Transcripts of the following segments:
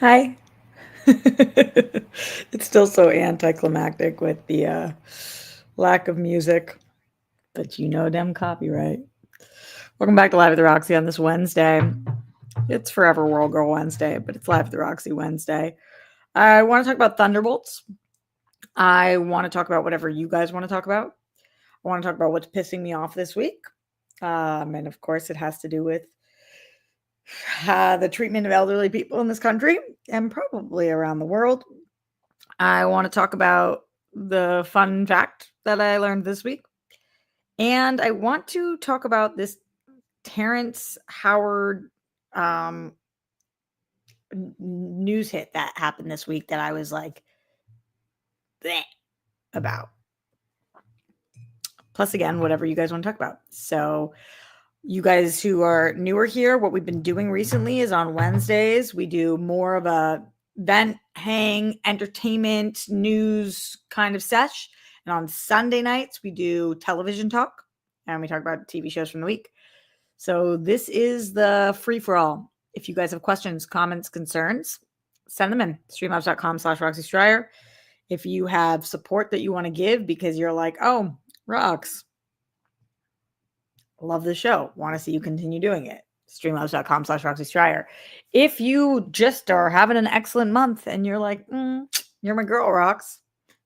Hi. It's still so anticlimactic with the lack of music, but you know them copyright. Welcome back to Live with the Roxy on this Wednesday. It's Forever World Girl Wednesday, but it's Live with the Roxy Wednesday. I want to talk about Thunderbolts. I want to talk about whatever you guys want to talk about. I want to talk about what's pissing me off this week. And of course, it has to do with the treatment of elderly people in this country and probably around the world. I want to talk about the fun fact that I learned this week. And I want to talk about this Terrence Howard um, news hit that happened this week that I was like, bleh about. Plus, again, whatever you guys want to talk about. So, you guys who are newer here, what we've been doing recently is on Wednesdays, we do more of a vent, hang, entertainment, news kind of sesh. And on Sunday nights, we do television talk and we talk about TV shows from the week. So this is the free for all. If you guys have questions, comments, concerns, send them in. Streamlabs.com/Roxy Stryer. If you have support that you want to give because you're like, oh, Rox, love the show, want to see you continue doing it, streamlabs.com/Roxy Stryer. If you just are having an excellent month and you're like, you're my girl, Rox,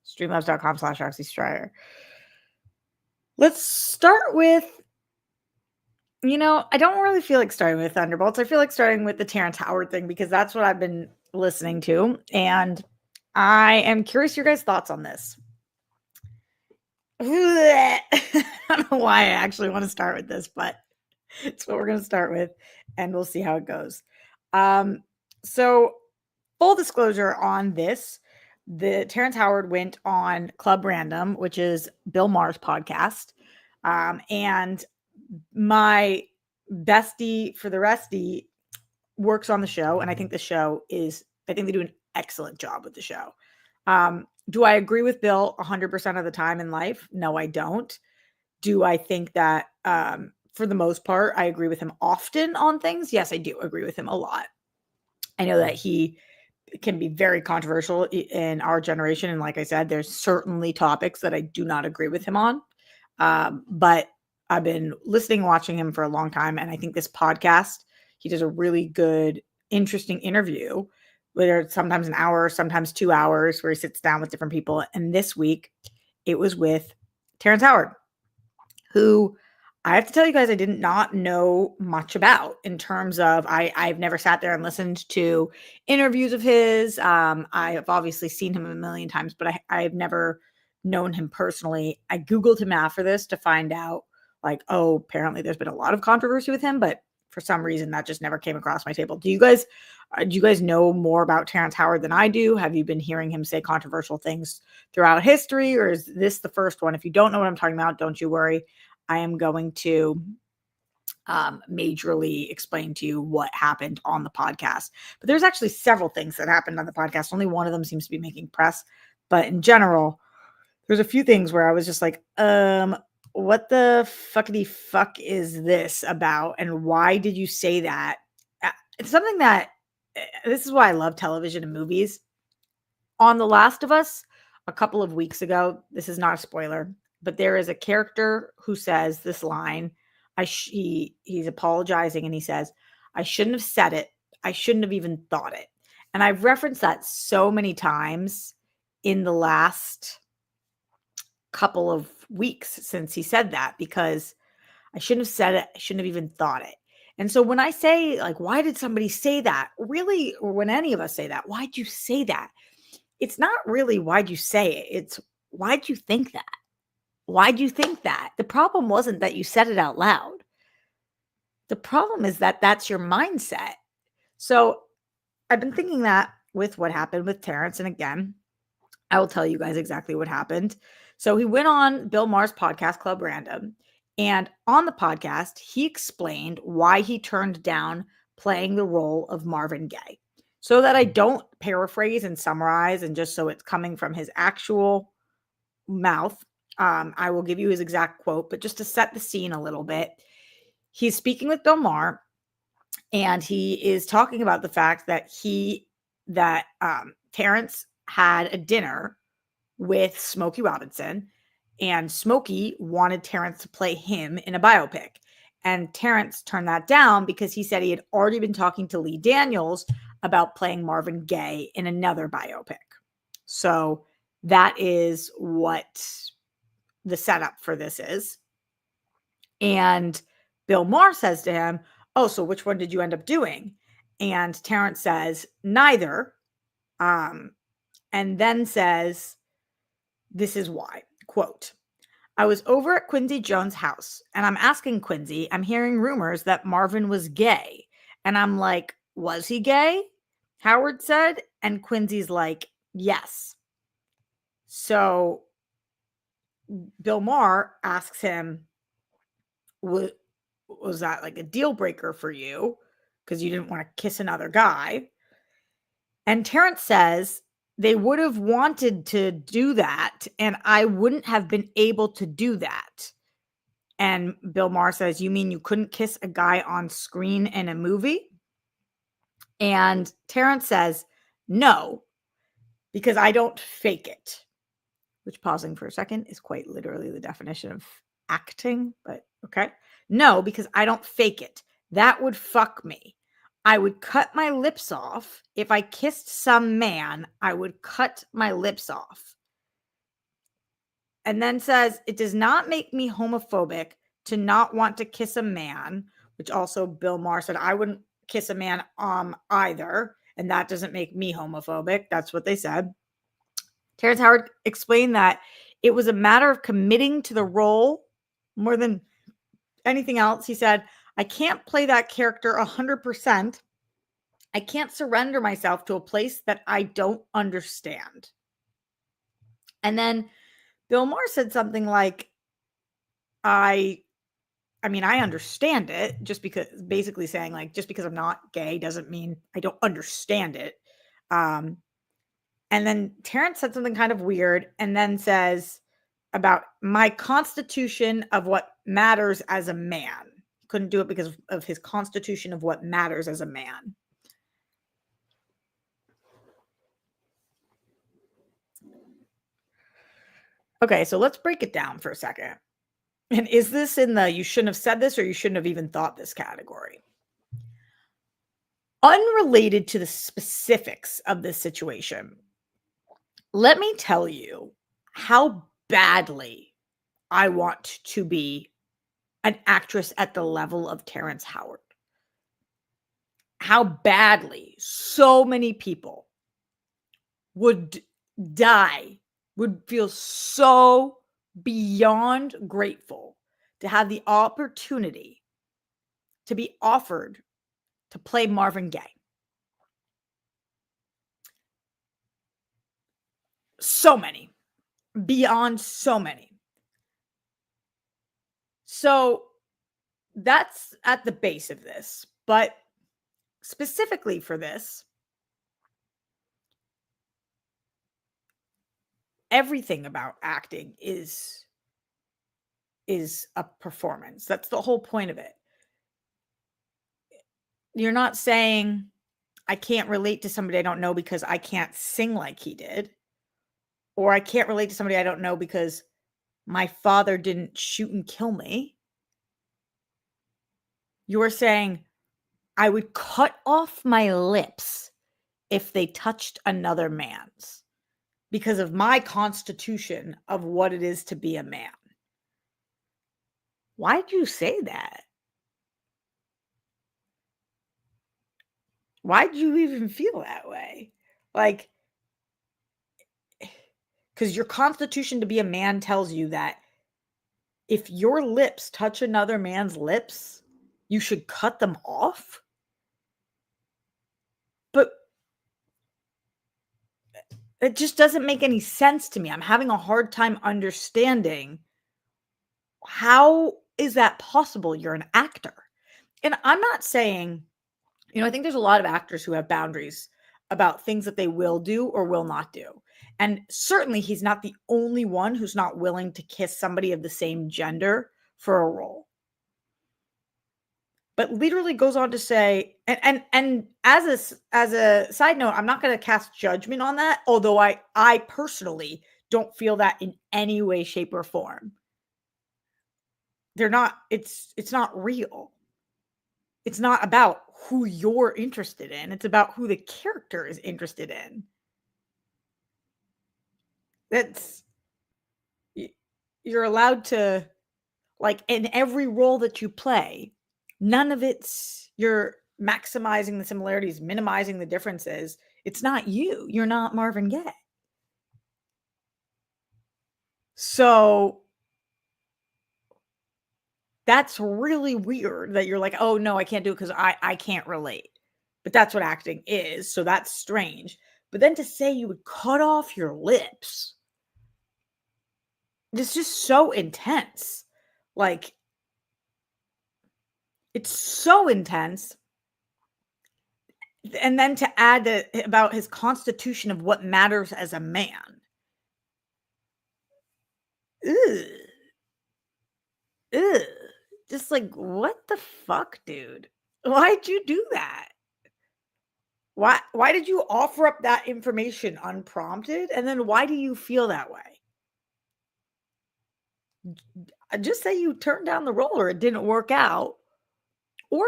streamlabs.com/Roxy Stryer. Let's start with, I don't really feel like starting with Thunderbolts. I feel like starting with the Terrence Howard thing because that's what I've been listening to. And I am curious your guys' thoughts on this. I don't know why I actually want to start with this, but it's what we're going to start with, and we'll see how it goes. So, full disclosure on this, the Terrence Howard went on Club Random, which is Bill Maher's podcast, and my bestie for the restie works on the show, and I think I think they do an excellent job with the show. Do I agree with Bill 100% of the time in life? No, I don't. Do I think that for the most part, I agree with him often on things? Yes, I do agree with him a lot. I know that he can be very controversial in our generation. And like I said, there's certainly topics that I do not agree with him on. But I've been listening, watching him for a long time. And I think this podcast, he does a really good, interesting interview, where it's sometimes an hour, sometimes 2 hours, where he sits down with different people. And this week, it was with Terrence Howard, who I have to tell you guys I did not know much about in terms of I've never sat there and listened to interviews of his. I have obviously seen him a million times, but I've never known him personally. I Googled him after this to find out, like, oh, apparently there's been a lot of controversy with him, but for some reason that just never came across my table. Do you guys know more about Terrence Howard than I do? Have you been hearing him say controversial things throughout history, or is this the first one? If you don't know what I'm talking about, don't you worry. I am going to majorly explain to you what happened on the podcast. But there's actually several things that happened on the podcast. Only one of them seems to be making press. But in general, there's a few things where I was just like, what the fuckity fuck is this about? And why did you say that? It's something that, this is why I love television and movies. On The Last of Us, a couple of weeks ago, this is not a spoiler, but there is a character who says this line. He's apologizing and he says, I shouldn't have said it. I shouldn't have even thought it. And I've referenced that so many times in the last couple of weeks since he said that, because I shouldn't have said it. I shouldn't have even thought it. And so when I say, like, why did somebody say that? Really, or when any of us say that, why'd you say that? It's not really why'd you say it. It's why'd you think that? Why'd you think that? The problem wasn't that you said it out loud. The problem is that that's your mindset. So I've been thinking that with what happened with Terrence. And again, I will tell you guys exactly what happened. So he went on Bill Maher's podcast, Club Random. And on the podcast, he explained why he turned down playing the role of Marvin Gaye. So that I don't paraphrase and summarize, and just so it's coming from his actual mouth, I will give you his exact quote, but just to set the scene a little bit, he's speaking with Bill Maher, and he is talking about the fact that that Terrence had a dinner with Smokey Robinson, and Smokey wanted Terrence to play him in a biopic. And Terrence turned that down because he said he had already been talking to Lee Daniels about playing Marvin Gaye in another biopic. So that is what the setup for this is. And Bill Maher says to him, "Oh, so which one did you end up doing?" And Terrence says, "Neither." And then says, "This is why." Quote, "I was over at Quincy Jones' house and I'm asking Quincy, I'm hearing rumors that Marvin was gay." And I'm like, "Was he gay?" Howard said. And Quincy's like, "Yes." So Bill Maher asks him, was that like a deal breaker for you? Because you didn't want to kiss another guy. And Terrence says, they would have wanted to do that, and I wouldn't have been able to do that. And Bill Maher says, "You mean you couldn't kiss a guy on screen in a movie?" And Terrence says, "No, because I don't fake it." Which, pausing for a second, is quite literally the definition of acting, but okay. "No, because I don't fake it. That would fuck me. I would cut my lips off. If I kissed some man, I would cut my lips off." And then says, "It does not make me homophobic to not want to kiss a man," which also Bill Maher said, "I wouldn't kiss a man either. And that doesn't make me homophobic." That's what they said. Terrence Howard explained that it was a matter of committing to the role more than anything else. He said, "I can't play that character 100%. I can't surrender myself to a place that I don't understand." And then Bill Maher said something like, I mean, I understand it, just because, basically saying like, just because I'm not gay doesn't mean I don't understand it. Um, and then Terrence said something kind of weird and then says about my constitution of what matters as a man. He couldn't do it because of his constitution of what matters as a man. Okay, so let's break it down for a second. And is this in the you shouldn't have said this or you shouldn't have even thought this category? Unrelated to the specifics of this situation, let me tell you how badly I want to be an actress at the level of Terrence Howard. How badly so many people would die, would feel so beyond grateful to have the opportunity to be offered to play Marvin Gaye. So many, beyond so many. So that's at the base of this. But specifically for this, everything about acting is a performance. That's the whole point of it. You're not saying I can't relate to somebody I don't know because I can't sing like he did, or I can't relate to somebody I don't know because my father didn't shoot and kill me. You're saying I would cut off my lips if they touched another man's because of my constitution of what it is to be a man. Why'd you say that? Why'd you even feel that way? Like, because your constitution to be a man tells you that if your lips touch another man's lips, you should cut them off. But it just doesn't make any sense to me. I'm having a hard time understanding, how is that possible? You're an actor. And I'm not saying, I think there's a lot of actors who have boundaries about things that they will do or will not do. And certainly he's not the only one who's not willing to kiss somebody of the same gender for a role. but literally goes on to say, and as a side note, I'm not going to cast judgment on that, although I personally don't feel that in any way, shape, or form. They're not, it's not real. It's not about who you're interested in. It's about who the character is interested in. That's, you're allowed to, like, in every role that you play, none of it's, you're maximizing the similarities, minimizing the differences. It's not you. You're not Marvin Gaye. So that's really weird that you're like, oh no, I can't do it because I can't relate. But that's what acting is. So that's strange. But then to say you would cut off your lips, it's just so intense. Like, it's so intense. And then to add about his constitution of what matters as a man. Ugh. Ugh. Just like, what the fuck, dude? Why'd you do that? Why did you offer up that information unprompted? And then why do you feel that way? Just say you turned down the role or it didn't work out. Or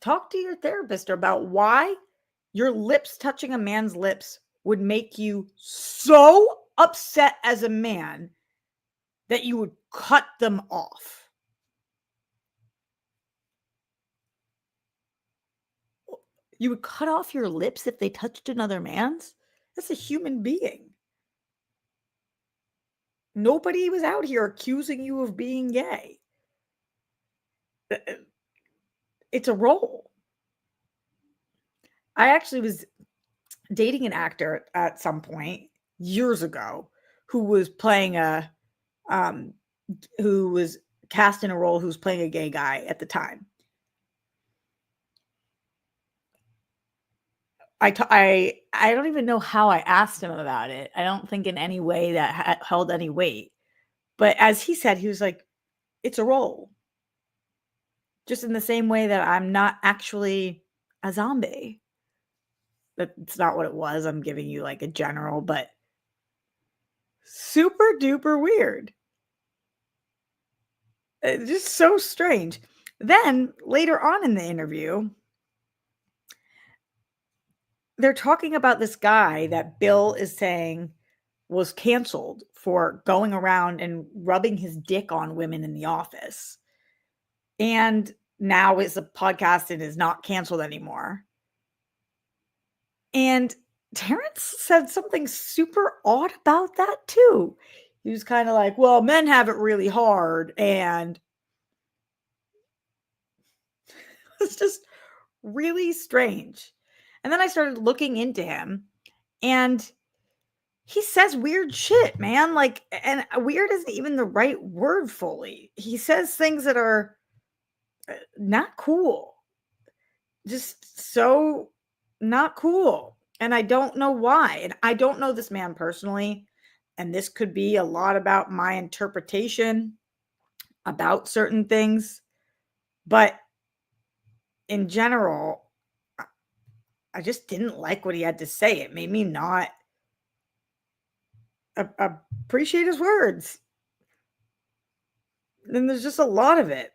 talk to your therapist about why your lips touching a man's lips would make you so upset as a man that you would cut them off. You would cut off your lips if they touched another man's? That's a human being. Nobody was out here accusing you of being gay. It's a role. I actually was dating an actor at some point years ago who was playing who was cast in a role who was playing a gay guy at the time. I don't even know how I asked him about it. I don't think in any way that held any weight. But as he said, he was like, it's a role. Just in the same way that I'm not actually a zombie. That's not what it was. I'm giving you like a general, but super duper weird. It's just so strange. Then later on in the interview, they're talking about this guy that Bill is saying was canceled for going around and rubbing his dick on women in the office. And now is a podcast and is not canceled anymore. And Terrence said something super odd about that too. He was kind of like, well, men have it really hard. And it's just really strange. And then I started looking into him and he says weird shit, man. Like, and weird isn't even the right word fully. He says things that are not cool. Just so not cool. And I don't know why. And I don't know this man personally. And this could be a lot about my interpretation about certain things. But in general, I just didn't like what he had to say. It made me not appreciate his words. And there's just a lot of it.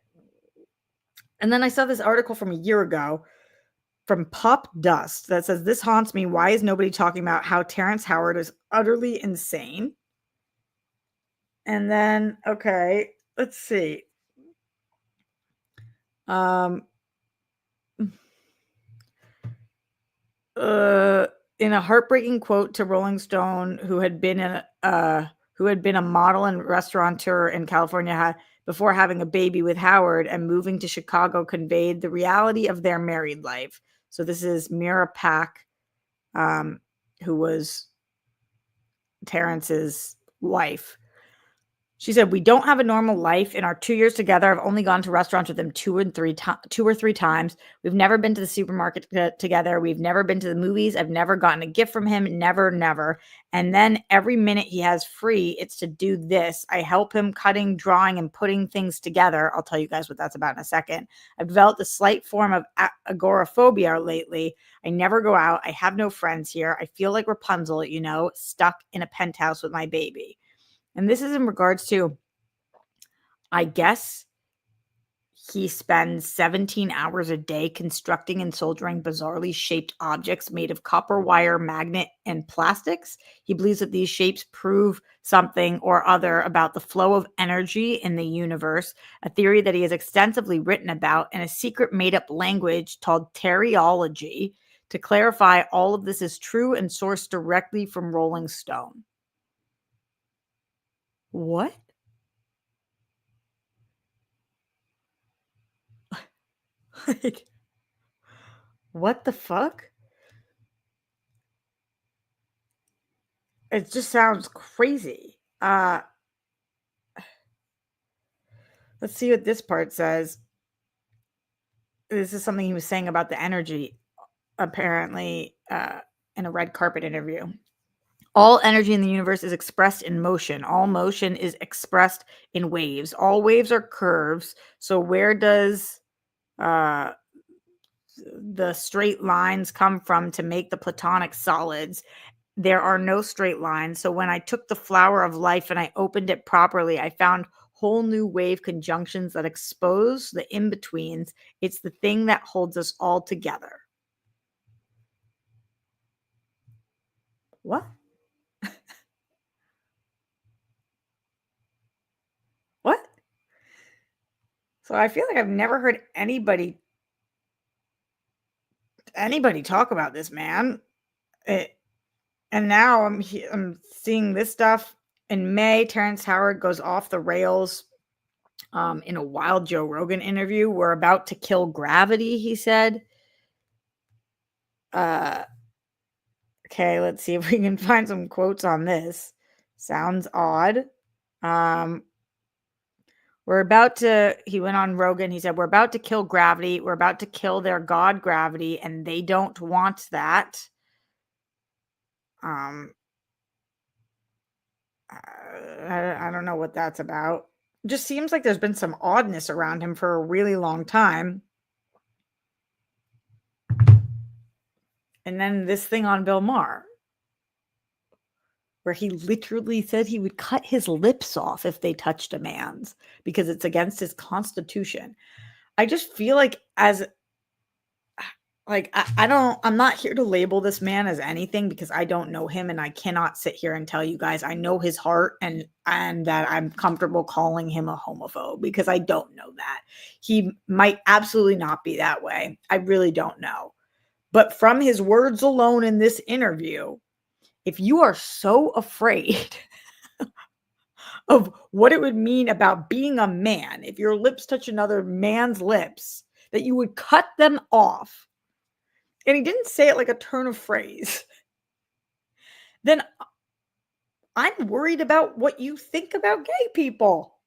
And then I saw this article from a year ago from Pop Dust that says, this haunts me. Why is nobody talking about how Terrence Howard is utterly insane? And then, okay, let's see. In a heartbreaking quote to Rolling Stone, who had been a model and restaurateur in California before having a baby with Howard and moving to Chicago, conveyed the reality of their married life. So this is Mira Pack, who was Terrence's wife. She said, "We don't have a normal life. In our 2 years together, I've only gone to restaurants with him 2 or 3 times. We've never been to the supermarket together. We've never been to the movies. I've never gotten a gift from him. Never, never. And then every minute he has free, it's to do this. I help him cutting, drawing, and putting things together. I'll tell you guys what that's about in a second. I've developed a slight form of agoraphobia lately. I never go out. I have no friends here. I feel like Rapunzel, stuck in a penthouse with my baby." And this is in regards to, I guess, he spends 17 hours a day constructing and soldering bizarrely shaped objects made of copper wire, magnet, and plastics. He believes that these shapes prove something or other about the flow of energy in the universe, a theory that he has extensively written about in a secret made up language called Teriology. To clarify, all of this is true and sourced directly from Rolling Stone. What? Like, what the fuck? It just sounds crazy. Let's see what this part says. This is something he was saying about the energy, apparently, in a red carpet interview. All energy in the universe is expressed in motion. All motion is expressed in waves. All waves are curves. So where does uh, the straight lines come from to make the platonic solids? There are no straight lines. So when I took the flower of life and I opened it properly, I found whole new wave conjunctions that expose the in-betweens. It's the thing that holds us all together. What? What? So I feel like I've never heard anybody talk about this man. And now I'm seeing this stuff. In May, Terrence Howard goes off the rails in a wild Joe Rogan interview. "We're about to kill gravity," he said. Okay, let's see if we can find some quotes on this. Sounds odd. He went on Rogan. He said, "We're about to kill gravity. We're about to kill their god gravity, and they don't want that." Um, I don't know what that's about. Just seems like there's been some oddness around him for a really long time. And then this thing on Bill Maher, where he literally said he would cut his lips off if they touched a man's because it's against his constitution. I just feel like I'm not here to label this man as anything because I don't know him, and I cannot sit here and tell you guys I know his heart and that I'm comfortable calling him a homophobe because I don't know that. He might absolutely not be that way. I really don't know. But from his words alone in this interview, if you are so afraid of what it would mean about being a man, if your lips touch another man's lips, that you would cut them off, and he didn't say it like a turn of phrase, then I'm worried about what you think about gay people.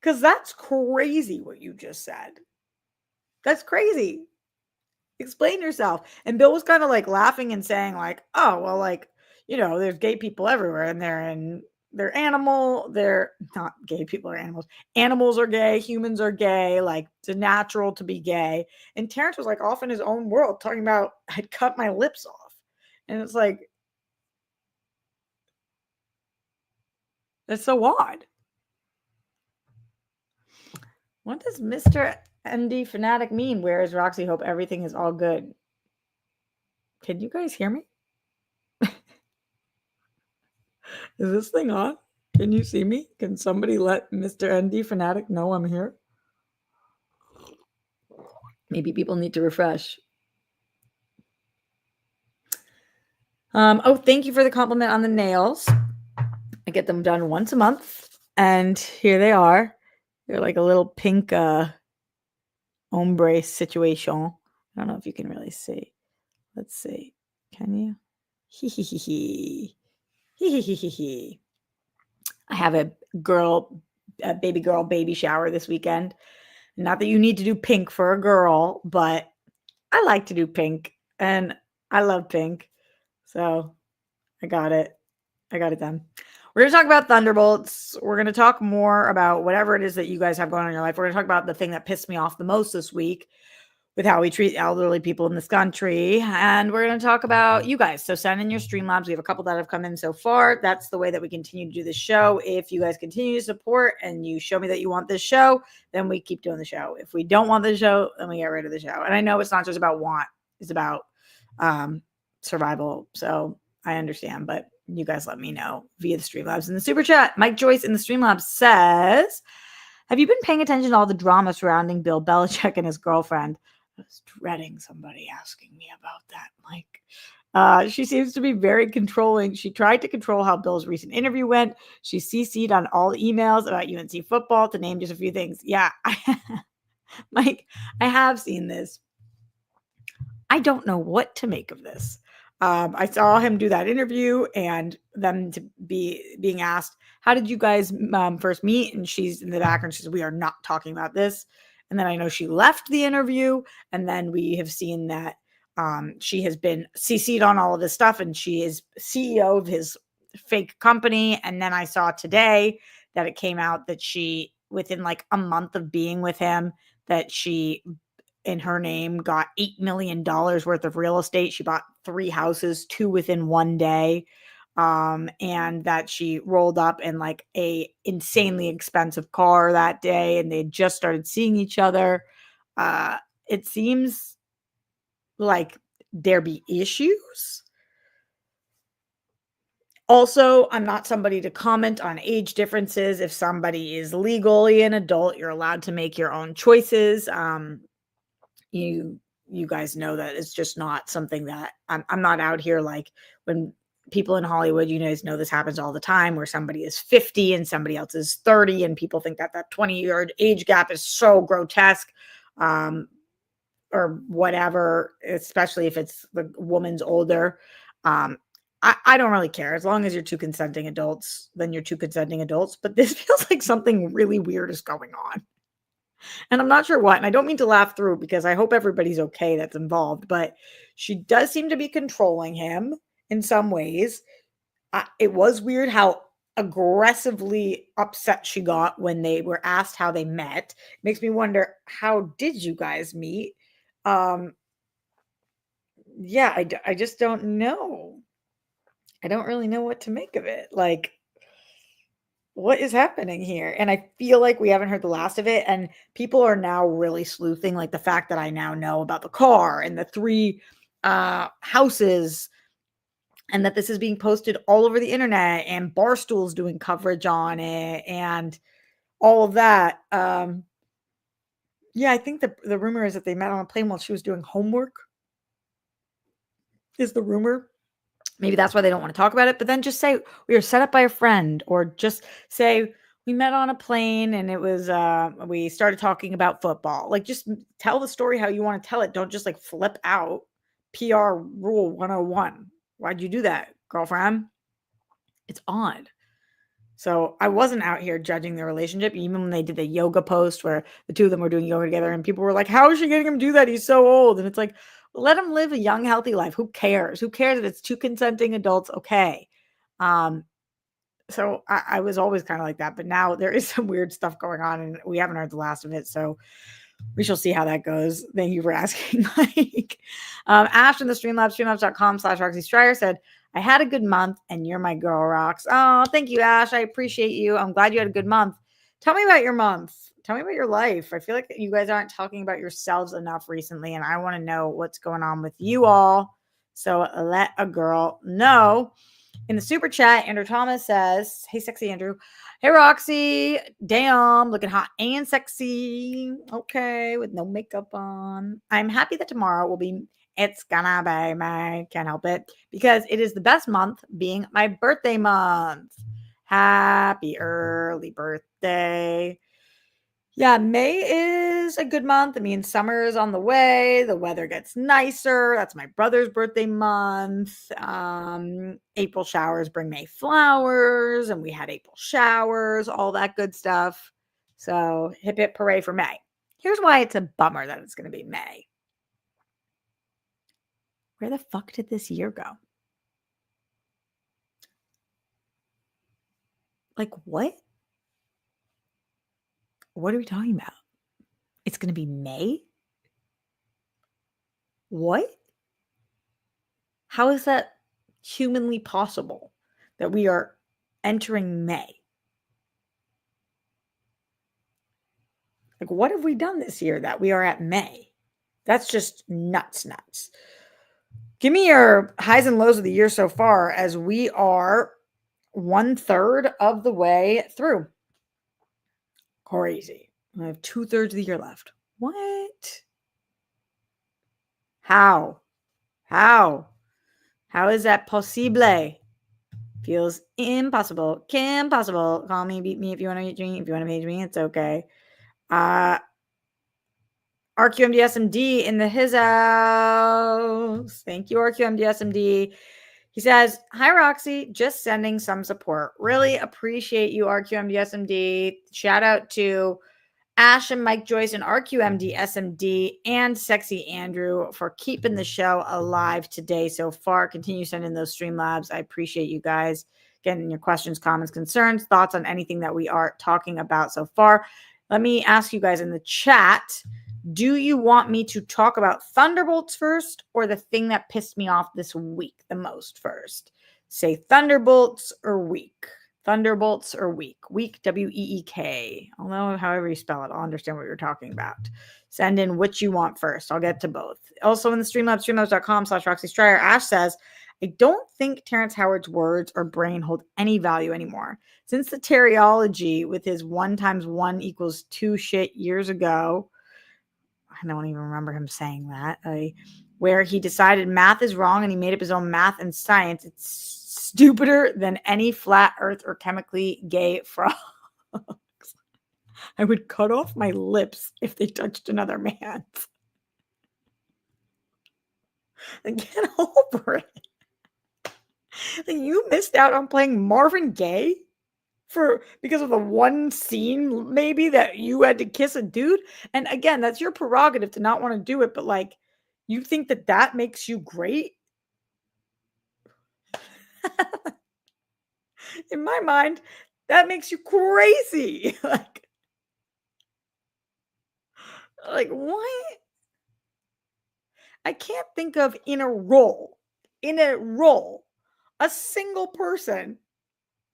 Because that's crazy what you just said. That's crazy. Explain yourself. And Bill was kind of like laughing and saying, like, "Oh, well, like, there's gay people everywhere, and they're not gay people are animals. Animals are gay, humans are gay, like it's natural to be gay." And Terrence was like off in his own world talking about I'd cut my lips off. And it's like, that's so odd. What does Mr. MD fanatic mean? Where is Roxy? Hope everything is all good. Can you guys hear me? Is this thing on? Can you see me? Can somebody let Mr. ND Fanatic know I'm here? Maybe people need to refresh. Oh, thank you for the compliment on the nails. I get them done once a month, and here they are. They're like a little pink ombre situation. I don't know if you can really see. Let's see. Can you? Hee hee hee hee. I have a baby girl baby shower this weekend. Not that you need to do pink for a girl, but I like to do pink and I love pink. So I got it. I got it done. We're going to talk about Thunderbolts. We're going to talk more about whatever it is that you guys have going on in your life. We're going to talk about the thing that pissed me off the most this week with how we treat elderly people in this country. And we're going to talk about you guys. So send in your Streamlabs. We have a couple that have come in so far. That's the way that we continue to do the show. If you guys continue to support and you show me that you want this show, then we keep doing the show. If we don't want the show, then we get rid of the show. And I know it's not just about want, it's about survival. So I understand, but you guys let me know via the Streamlabs in the super chat. Mike Joyce in the Streamlabs says, have you been paying attention to all the drama surrounding Bill Belichick and his girlfriend? I was dreading somebody asking me about that, Mike. She seems to be very controlling. She tried to control how Bill's recent interview went. She CC'd on all the emails about UNC football, to name just a few things. Yeah, Mike, I have seen this. I don't know what to make of this. I saw him do that interview and them to be being asked, how did you guys first meet? And she's in the background. She says, we are not talking about this. And then I know she left the interview. And then we have seen that she has been CC'd on all of this stuff. And she is CEO of his fake company. And then I saw today that it came out that she, within like a month of being with him, that she, in her name, got $8 million worth of real estate. She bought 3 houses, 2 within one day. And that she rolled up in like a insanely expensive car that day, and they just started seeing each other. It seems like there be issues. Also, I'm not somebody to comment on age differences. If somebody is legally an adult, you're allowed to make your own choices. You guys know that it's just not something that I'm not out here like when people in Hollywood, you guys know this happens all the time where somebody is 50 and somebody else is 30 and people think that 20-year age gap is so grotesque or whatever, especially if it's the woman's older. I don't really care. As long as you're 2 consenting adults, then you're 2 consenting adults. But this feels like something really weird is going on. And I'm not sure what, and I don't mean to laugh through because I hope everybody's okay that's involved, but she does seem to be controlling him in some ways. It was weird how aggressively upset she got when they were asked how they met. Makes me wonder, how did you guys meet? Yeah, I just don't know. I don't really know what to make of it. Like, what is happening here? And I feel like we haven't heard the last of it. And people are now really sleuthing, like the fact that I now know about the car and the 3 houses, and that this is being posted all over the internet, and Barstool's doing coverage on it and all of that. Yeah, I think the rumor is that they met on a plane while she was doing homework, is the rumor. Maybe that's why they don't want to talk about it, but then just say we were set up by a friend, or just say we met on a plane and it was we started talking about football. Like, just tell the story how you want to tell it. Don't just like flip out. PR rule 101. Why'd you do that, girlfriend? It's odd. So I wasn't out here judging their relationship, even when they did the yoga post where the 2 of them were doing yoga together and people were like, how is she getting him to do that? He's so old. And it's like, let him live a young, healthy life. Who cares? Who cares if it's 2 consenting adults? Okay. So I was always kind of like that, but now there is some weird stuff going on and we haven't heard the last of it. So we shall see how that goes. Thank you for asking, Mike. Ash in the Streamlabs, streamlabs.com/Roxy Stryer said, I had a good month and you're my girl, Rox. Oh, thank you, Ash. I appreciate you. I'm glad you had a good month. Tell me about your month. Tell me about your life. I feel like you guys aren't talking about yourselves enough recently, and I want to know what's going on with you all. So let a girl know. In the super chat, Andrew Thomas says, hey, sexy Andrew. Hey, Roxy. Damn, looking hot and sexy. Okay, with no makeup on. I'm happy that tomorrow will be, it's gonna be my, can't help it, because it is the best month being my birthday month. Happy early birthday. Yeah, May is a good month. I mean, summer is on the way. The weather gets nicer. That's my brother's birthday month. April showers bring May flowers, and we had April showers, all that good stuff. So, hip hip hooray for May. Here's why it's a bummer that it's going to be May. Where the fuck did this year go? Like, what? What are we talking about? It's going to be May? What? How is that humanly possible that we are entering May? Like, what have we done this year that we are at May? That's just nuts. Give me your highs and lows of the year so far as we are 1/3 of the way through. Crazy. I have 2/3 of the year left. What? How? How? How is that possible? Feels impossible. Impossible. Call me, beat me if you want to beat me. If you want to page me, it's okay. RQMDSMD in the his house. Thank you, RQMDSMD. He says, "Hi, Roxy. Just sending some support. Really appreciate you, RQMDSMD. Shout out to Ash and Mike Joyce and RQMD SMD and Sexy Andrew for keeping the show alive today so far. Continue sending those Streamlabs. I appreciate you guys getting your questions, comments, concerns, thoughts on anything that we are talking about so far. Let me ask you guys in the chat, do you want me to talk about Thunderbolts first or the thing that pissed me off this week the most first? Say Thunderbolts or week. Thunderbolts or week. Week, W-E-E-K. Although, however you spell it, I'll understand what you're talking about. Send in which you want first. I'll get to both. Also in the Streamlabs, streamlabs.com/Roxy Stryer, Ash says, I don't think Terrence Howard's words or brain hold any value anymore. Since the Terryology with his 1 × 1 = 2 shit years ago, I don't even remember him saying that, where he decided math is wrong and he made up his own math and science, it's stupider than any flat earth or chemically gay frogs. I would cut off my lips if they touched another man's. Get over it. You missed out on playing Marvin Gaye because of the one scene maybe that you had to kiss a dude. And again, that's your prerogative to not want to do it, but like, you think that makes you great? In my mind, that makes you crazy. like what? I can't think of in a role, a single person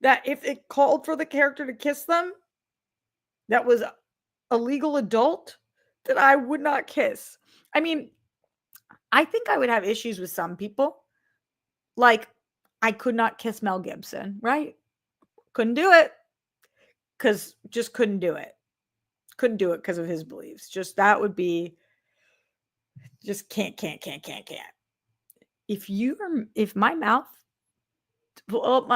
that if it called for the character to kiss them, that was a legal adult, that I would not kiss. I mean, I think I would have issues with some people. Like, I could not kiss Mel Gibson, right? Couldn't do it. Just couldn't do it. Couldn't do it because of his beliefs. Just that would be, just can't. If my mouth, well,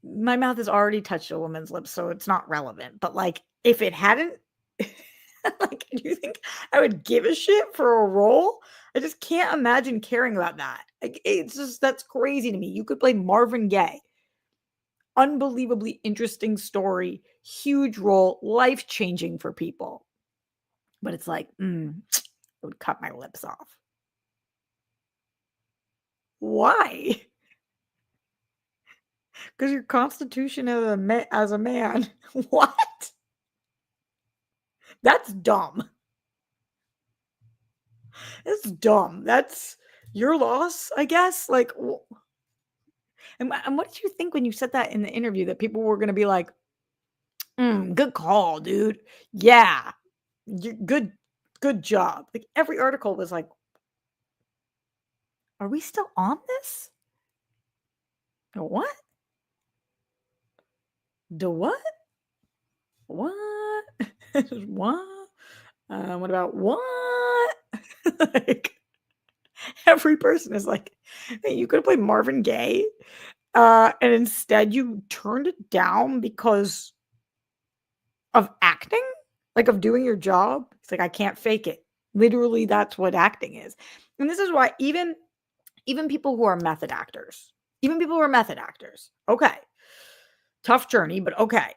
my mouth has already touched a woman's lips, so it's not relevant. But like, if it hadn't, like, do you think I would give a shit for a role? I just can't imagine caring about that. Like, it's just, that's crazy to me. You could play Marvin Gaye. Unbelievably interesting story, huge role, life-changing for people. But it's like, I would cut my lips off. Why? Because your constitution as a man. What? That's dumb. It's dumb. That's your loss, I guess. Like, and what did you think when you said that in the interview, that people were going to be like, good call, dude. Yeah. Good job. Like, every article was like, are we still on this? What? The what? What? What? What about what? Like, every person is like, hey, you could have played Marvin Gaye, and instead you turned it down because of acting? like, of doing your job. It's like, "I can't fake it." Literally, that's what acting is. And this is why even people who are method actors, even people who are method actors, okay, tough journey, but okay,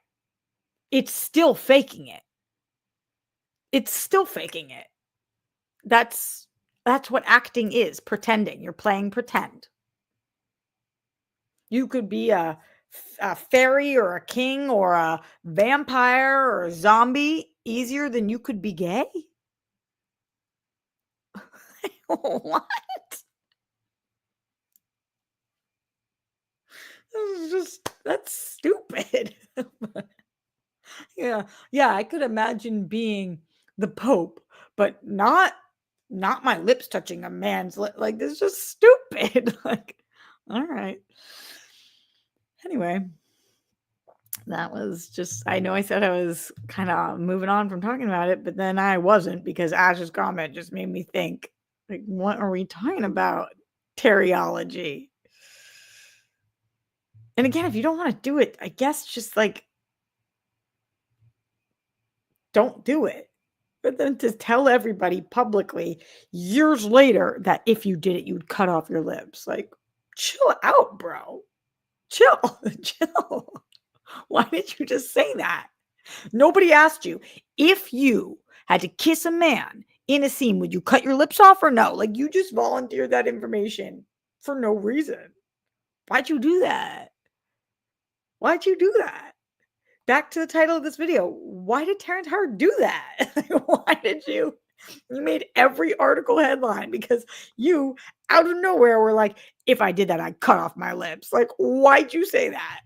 it's still faking it. It's still faking it. That's that's what acting is, pretending. You're playing pretend. You could be a fairy or a king or a vampire or a zombie easier than you could be gay? What? This is just that's stupid. Yeah. Yeah, I could imagine being the Pope, but not my lips touching a man's lip. Like, this is just stupid. Like, all right. Anyway, that was just I know I said I was kinda moving on from talking about it, but then I wasn't because Ash's comment just made me think, like, what are we talking about? Teriology. And again, if you don't wanna do it, I guess just, like, don't do it. But then to tell everybody publicly years later that if you did it, you would cut off your lips. Like, chill out, bro. Chill. Chill. Why did you just say that? Nobody asked you. If you had to kiss a man in a scene, would you cut your lips off or no? Like, you just volunteered that information for no reason. Why'd you do that? Why'd you do that? Back to the title of this video. Why did Terrence Howard do that? Why did you made every article headline because you out of nowhere were like, if I did that, I'd cut off my lips. Like, why'd you say that?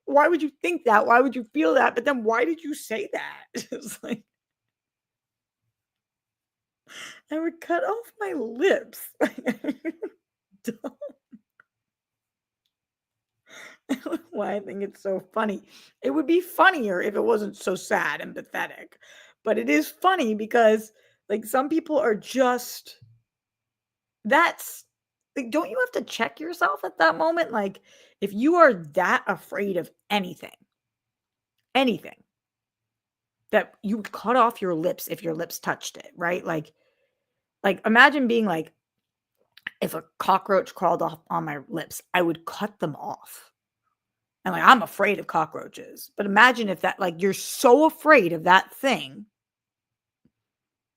Why would you think that? Why would you feel that? But then why did you say that? It's like, I would cut off my lips. Don't- Why I think it's so funny. It would be funnier if it wasn't so sad and pathetic. But it is funny because like some people are just that's like don't you have to check yourself at that moment? Like if you are that afraid of anything that you would cut off your lips if your lips touched it, right? Like imagine being like if a cockroach crawled off on my lips, I would cut them off. And like I'm afraid of cockroaches. But imagine if that like you're so afraid of that thing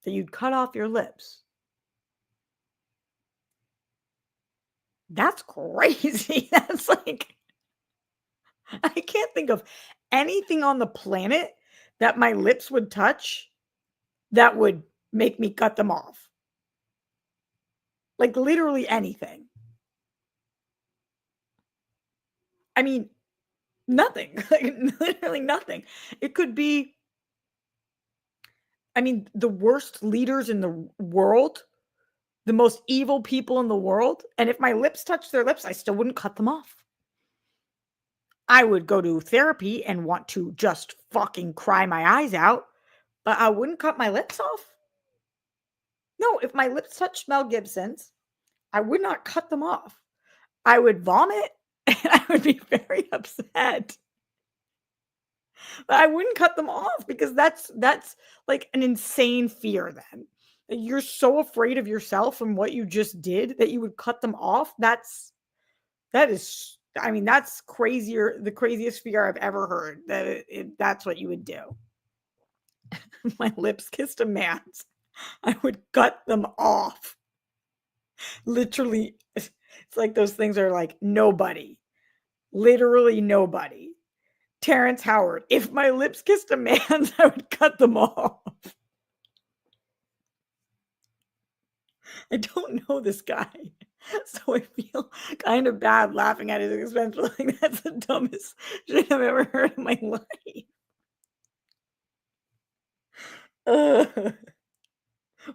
that you'd cut off your lips. That's crazy. That's like I can't think of anything on the planet that my lips would touch that would make me cut them off. Like literally anything. I mean, nothing. Like literally nothing. It could be I mean, the worst leaders in the world, the most evil people in the world, and if my lips touched their lips, I still wouldn't cut them off. I would go to therapy and want to just fucking cry my eyes out, but I wouldn't cut my lips off. No, if my lips touched Mel Gibson's, I would not cut them off. I would vomit and I would be very upset. But I wouldn't cut them off because that's like an insane fear then. That you're so afraid of yourself and what you just did that you would cut them off. That is I mean, that's crazier the craziest fear I've ever heard that that's what you would do. My lips kissed a man's. I would cut them off. Literally, it's like those things are like nobody, literally nobody. Terrence Howard, if my lips kissed a man's, I would cut them off. I don't know this guy, so I feel kind of bad laughing at his expense. Like that's the dumbest shit I've ever heard in my life. Ugh.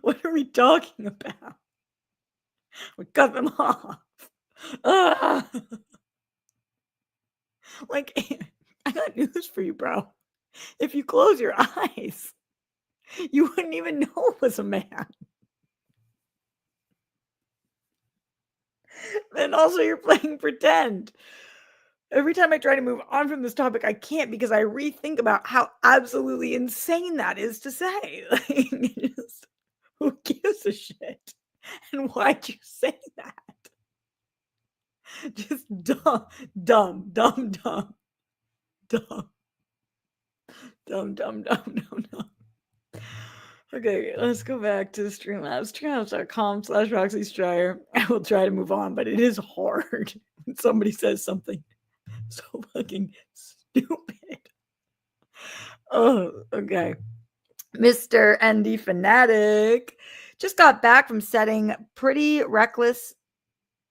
What are we talking about? We cut them off. Ugh. Like, I got news for you, bro. If you close your eyes, you wouldn't even know it was a man. And also, you're playing pretend. Every time I try to move on from this topic, I can't because I rethink about how absolutely insane that is to say. Like, just, who gives a shit? And why'd you say that? Just dumb, dumb, dumb, dumb, dumb, dumb, dumb, dumb, dumb, dumb. Okay, let's go back to Streamlabs. Streamlabs.com/Roxy Stryer. I will try to move on, but it is hard when somebody says something so fucking stupid. Oh, okay. Mr. ND Fanatic just got back from setting Pretty Reckless.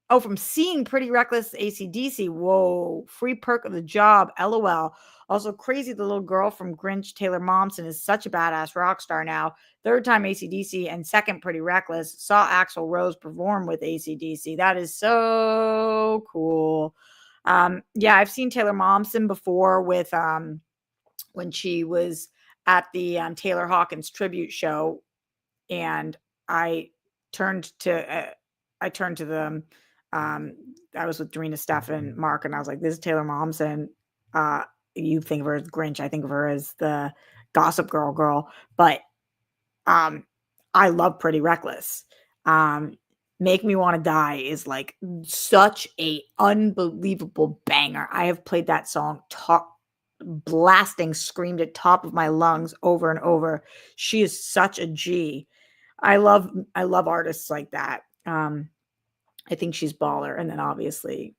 Oh, from seeing Pretty Reckless AC/DC. Whoa. Free perk of the job. LOL. Also, crazy the little girl from Grinch, Taylor Momsen, is such a badass rock star now. Third time AC/DC and second Pretty Reckless. Saw Axl Rose perform with AC/DC. That is so cool. Yeah, I've seen Taylor Momsen before with when she was at the Taylor Hawkins tribute show, and I turned to them. I was with Dorina, Steph, and Mark, and I was like, "This is Taylor Momsen. You think of her as Grinch. I think of her as the Gossip Girl. But I love Pretty Reckless. Make Me Want to Die is like such a unbelievable banger. I have played that song blasting, screamed at top of my lungs over and over. She is such a G. I love artists like that. I think she's baller. And then obviously,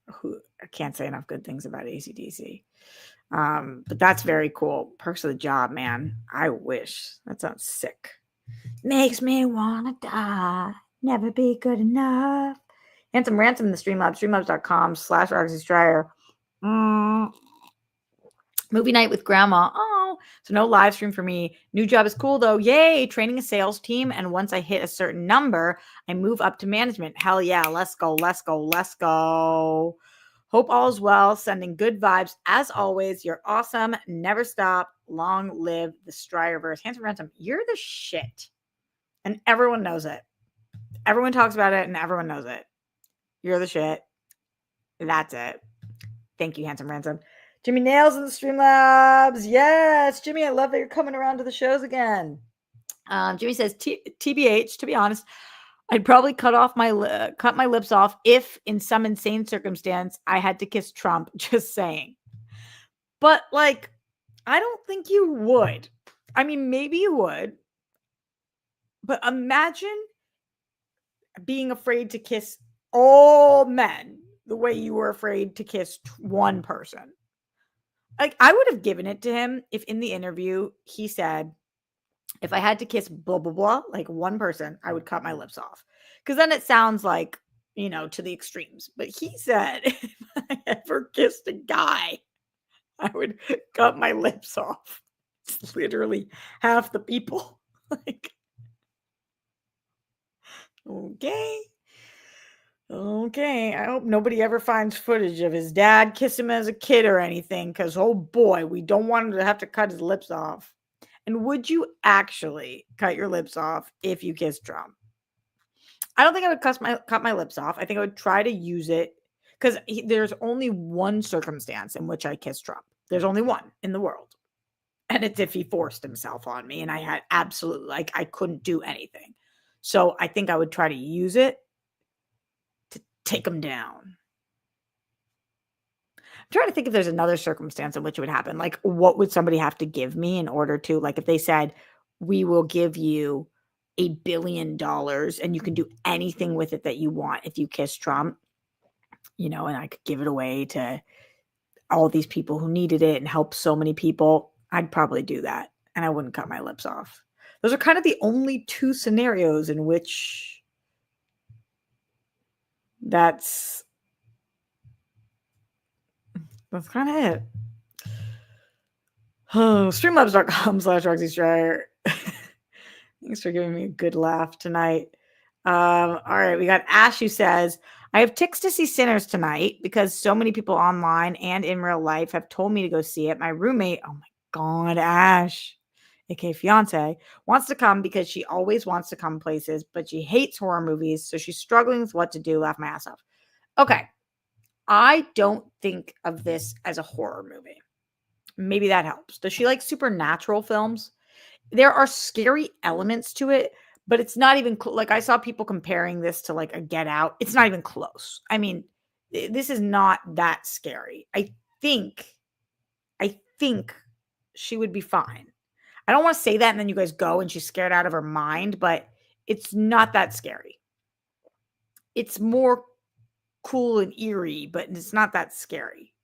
I can't say enough good things about AC/DC. But that's very cool. Perks of the job, man. I wish. That sounds sick. Makes me wanna die. Never be good enough. Handsome Ransom in the Streamlabs. Streamlabs.com/Roxy Stryer. Movie night with grandma. Oh, so no live stream for me. New job is cool though. Yay. Training a sales team. And once I hit a certain number, I move up to management. Hell yeah. Let's go. Let's go. Let's go. Hope all is well. Sending good vibes. As always, you're awesome. Never stop. Long live the Stryerverse. Handsome Ransom, you're the shit. And everyone knows it. Everyone talks about it and everyone knows it. You're the shit. That's it. Thank you, Handsome Ransom. Jimmy Nails in the Streamlabs. Yes, Jimmy, I love that you're coming around to the shows again. Jimmy says, TBH, to be honest, I'd probably cut my lips off if in some insane circumstance I had to kiss Trump. Just saying. But like, I don't think you would. I mean, maybe you would. But imagine being afraid to kiss all men the way you were afraid to kiss one person. Like, I would have given it to him if in the interview he said, if I had to kiss blah, blah, blah, like one person, I would cut my lips off. Because then it sounds like, to the extremes. But he said, if I ever kissed a guy, I would cut my lips off. It's literally half the people. Like, okay. Okay, I hope nobody ever finds footage of his dad kiss him as a kid or anything, because, oh boy, we don't want him to have to cut his lips off. And would you actually cut your lips off if you kissed Trump? I don't think I would cut my lips off. I think I would try to use it, because there's only one circumstance in which I kiss Trump. There's only one in the world. And it's if he forced himself on me and I had absolutely, like, I couldn't do anything. So I think I would try to use it take him down. I'm trying to think if there's another circumstance in which it would happen. Like, what would somebody have to give me in order to, like, if they said, we will give you $1 billion and you can do anything with it that you want if you kiss Trump, and I could give it away to all these people who needed it and help so many people, I'd probably do that. And I wouldn't cut my lips off. Those are kind of the only two scenarios in which that's kind of it. Oh, streamlabs.com/Roxy Stryer. Thanks for giving me a good laugh tonight. All right, we got Ash who says, I have tickets to see Sinners tonight because so many people online and in real life have told me to go see it. My roommate, oh my God, Ash, aka fiance, wants to come because she always wants to come places, but she hates horror movies, so she's struggling with what to do. Laugh my ass off. Okay. I don't think of this as a horror movie. Maybe that helps. Does she like supernatural films? There are scary elements to it, but it's not even like I saw people comparing this to like a Get Out. It's not even close. I mean, this is not that scary. Think I think she would be fine. I don't want to say that and then you guys go and she's scared out of her mind, but it's not that scary. It's more cool and eerie, but it's not that scary.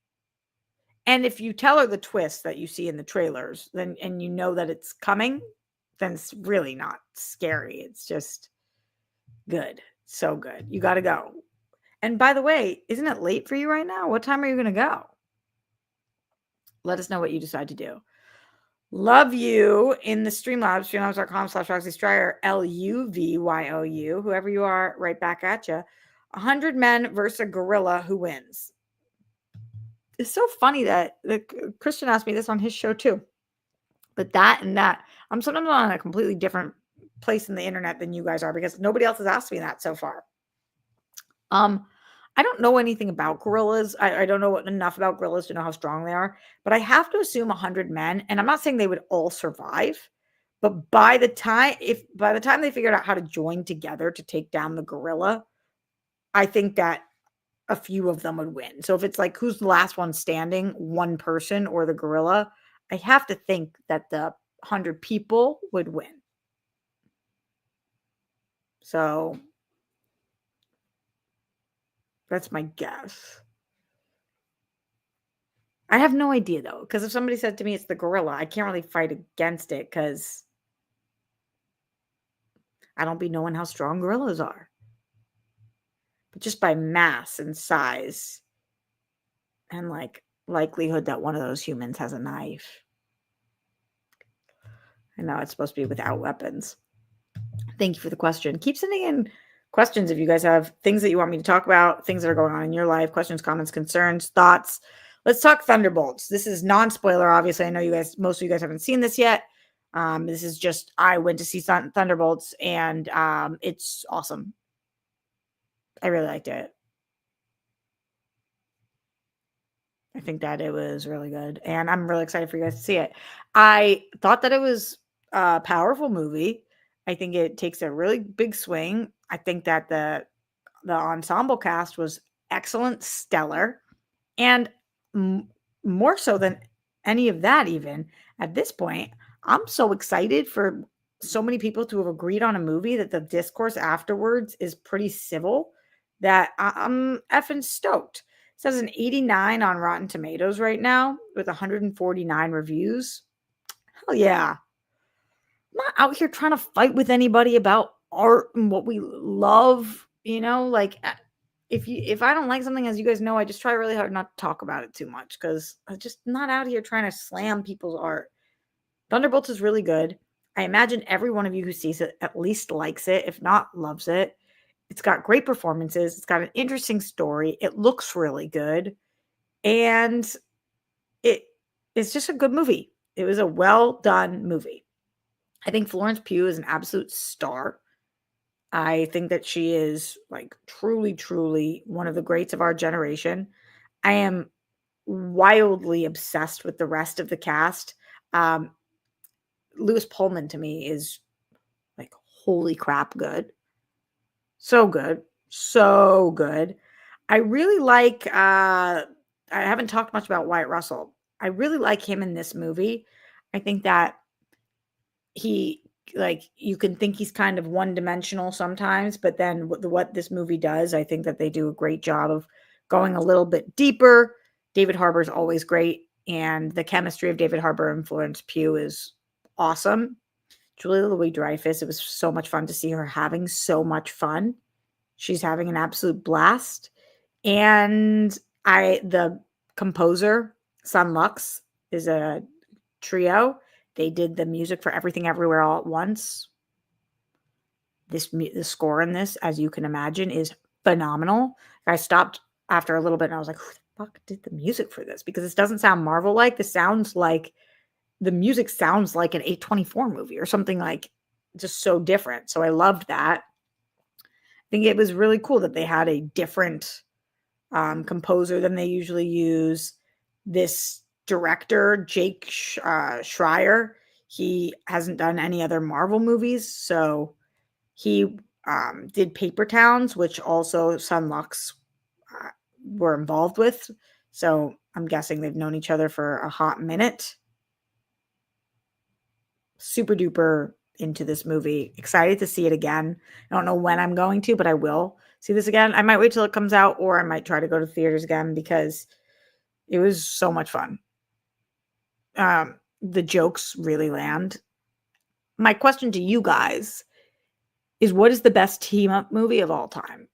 And if you tell her the twist that you see in the trailers, then and you know that it's coming, then it's really not scary. It's just good. So good. You got to go. And by the way, isn't it late for you right now? What time are you going to go? Let us know what you decide to do. Love you in the Streamlabs, streamlabs.com/Roxy Stryer, LUVYOU, whoever you are, right back at you. 100 men versus a gorilla, who wins? It's so funny that Christian asked me this on his show too. But that and that, I'm sometimes on a completely different place in the internet than you guys are because nobody else has asked me that so far. I don't know anything about gorillas. I don't know enough about gorillas to know how strong they are, but I have to assume 100 men, and I'm not saying they would all survive, but by the time they figured out how to join together to take down the gorilla, I think that a few of them would win. So if it's like who's the last one standing, one person or the gorilla, I have to think that the 100 people would win. So that's my guess. I have no idea though, because if somebody said to me it's the gorilla, I can't really fight against it because I don't be knowing how strong gorillas are. But just by mass and size and like likelihood that one of those humans has a knife. I know it's supposed to be without weapons. Thank you for the question. Keep sending in questions if you guys have things that you want me to talk about, things that are going on in your life, questions, comments, concerns, thoughts. Let's talk Thunderbolts. This is non-spoiler, obviously. I know most of you guys haven't seen this yet. This is just, I went to see Thunderbolts and it's awesome. I really liked it. I think that it was really good. And I'm really excited for you guys to see it. I thought that it was a powerful movie. I think it takes a really big swing. I think that the ensemble cast was excellent, stellar. And more so than any of that, even at this point, I'm so excited for so many people to have agreed on a movie that the discourse afterwards is pretty civil that I'm effing stoked. It says an 89 on Rotten Tomatoes right now with 149 reviews. Hell yeah. I'm not out here trying to fight with anybody about art and what we love, like if I don't like something, as you guys know, I just try really hard not to talk about it too much because I'm just not out here trying to slam people's art. Thunderbolts is really good. I imagine every one of you who sees it at least likes it, if not loves it. It's got great performances. It's got an interesting story. It looks really good. And it's just a good movie. It was a well done movie. I think Florence Pugh is an absolute star. I think that she is like truly, truly one of the greats of our generation. I am wildly obsessed with the rest of the cast. Lewis Pullman to me is like, holy crap, good. So good. So good. I really like, I haven't talked much about Wyatt Russell. I really like him in this movie. I think that you can think he's kind of one-dimensional sometimes, but then what this movie does, I think that they do a great job of going a little bit deeper. David Harbour is always great, and the chemistry of David Harbour and Florence Pugh is awesome. Julia Louis-Dreyfus, it was so much fun to see her having so much fun. She's having an absolute blast. And the composer, Sun Lux, is a trio. They did the music for Everything Everywhere All at Once. The score in this, as you can imagine, is phenomenal. I stopped after a little bit and I was like, who the fuck did the music for this? Because this doesn't sound Marvel-like. The music sounds like an A24 movie or something, like just so different. So I loved that. I think it was really cool that they had a different composer than they usually use. This director, Jake Schreier, he hasn't done any other Marvel movies, so he did Paper Towns, which also Sun Lux were involved with. So I'm guessing they've known each other for a hot minute. Super duper into this movie. Excited to see it again. I don't know when I'm going to, but I will see this again. I might wait till it comes out, or I might try to go to theaters again because it was so much fun. The jokes really land. My question to you guys is, what is the best team-up movie of all time?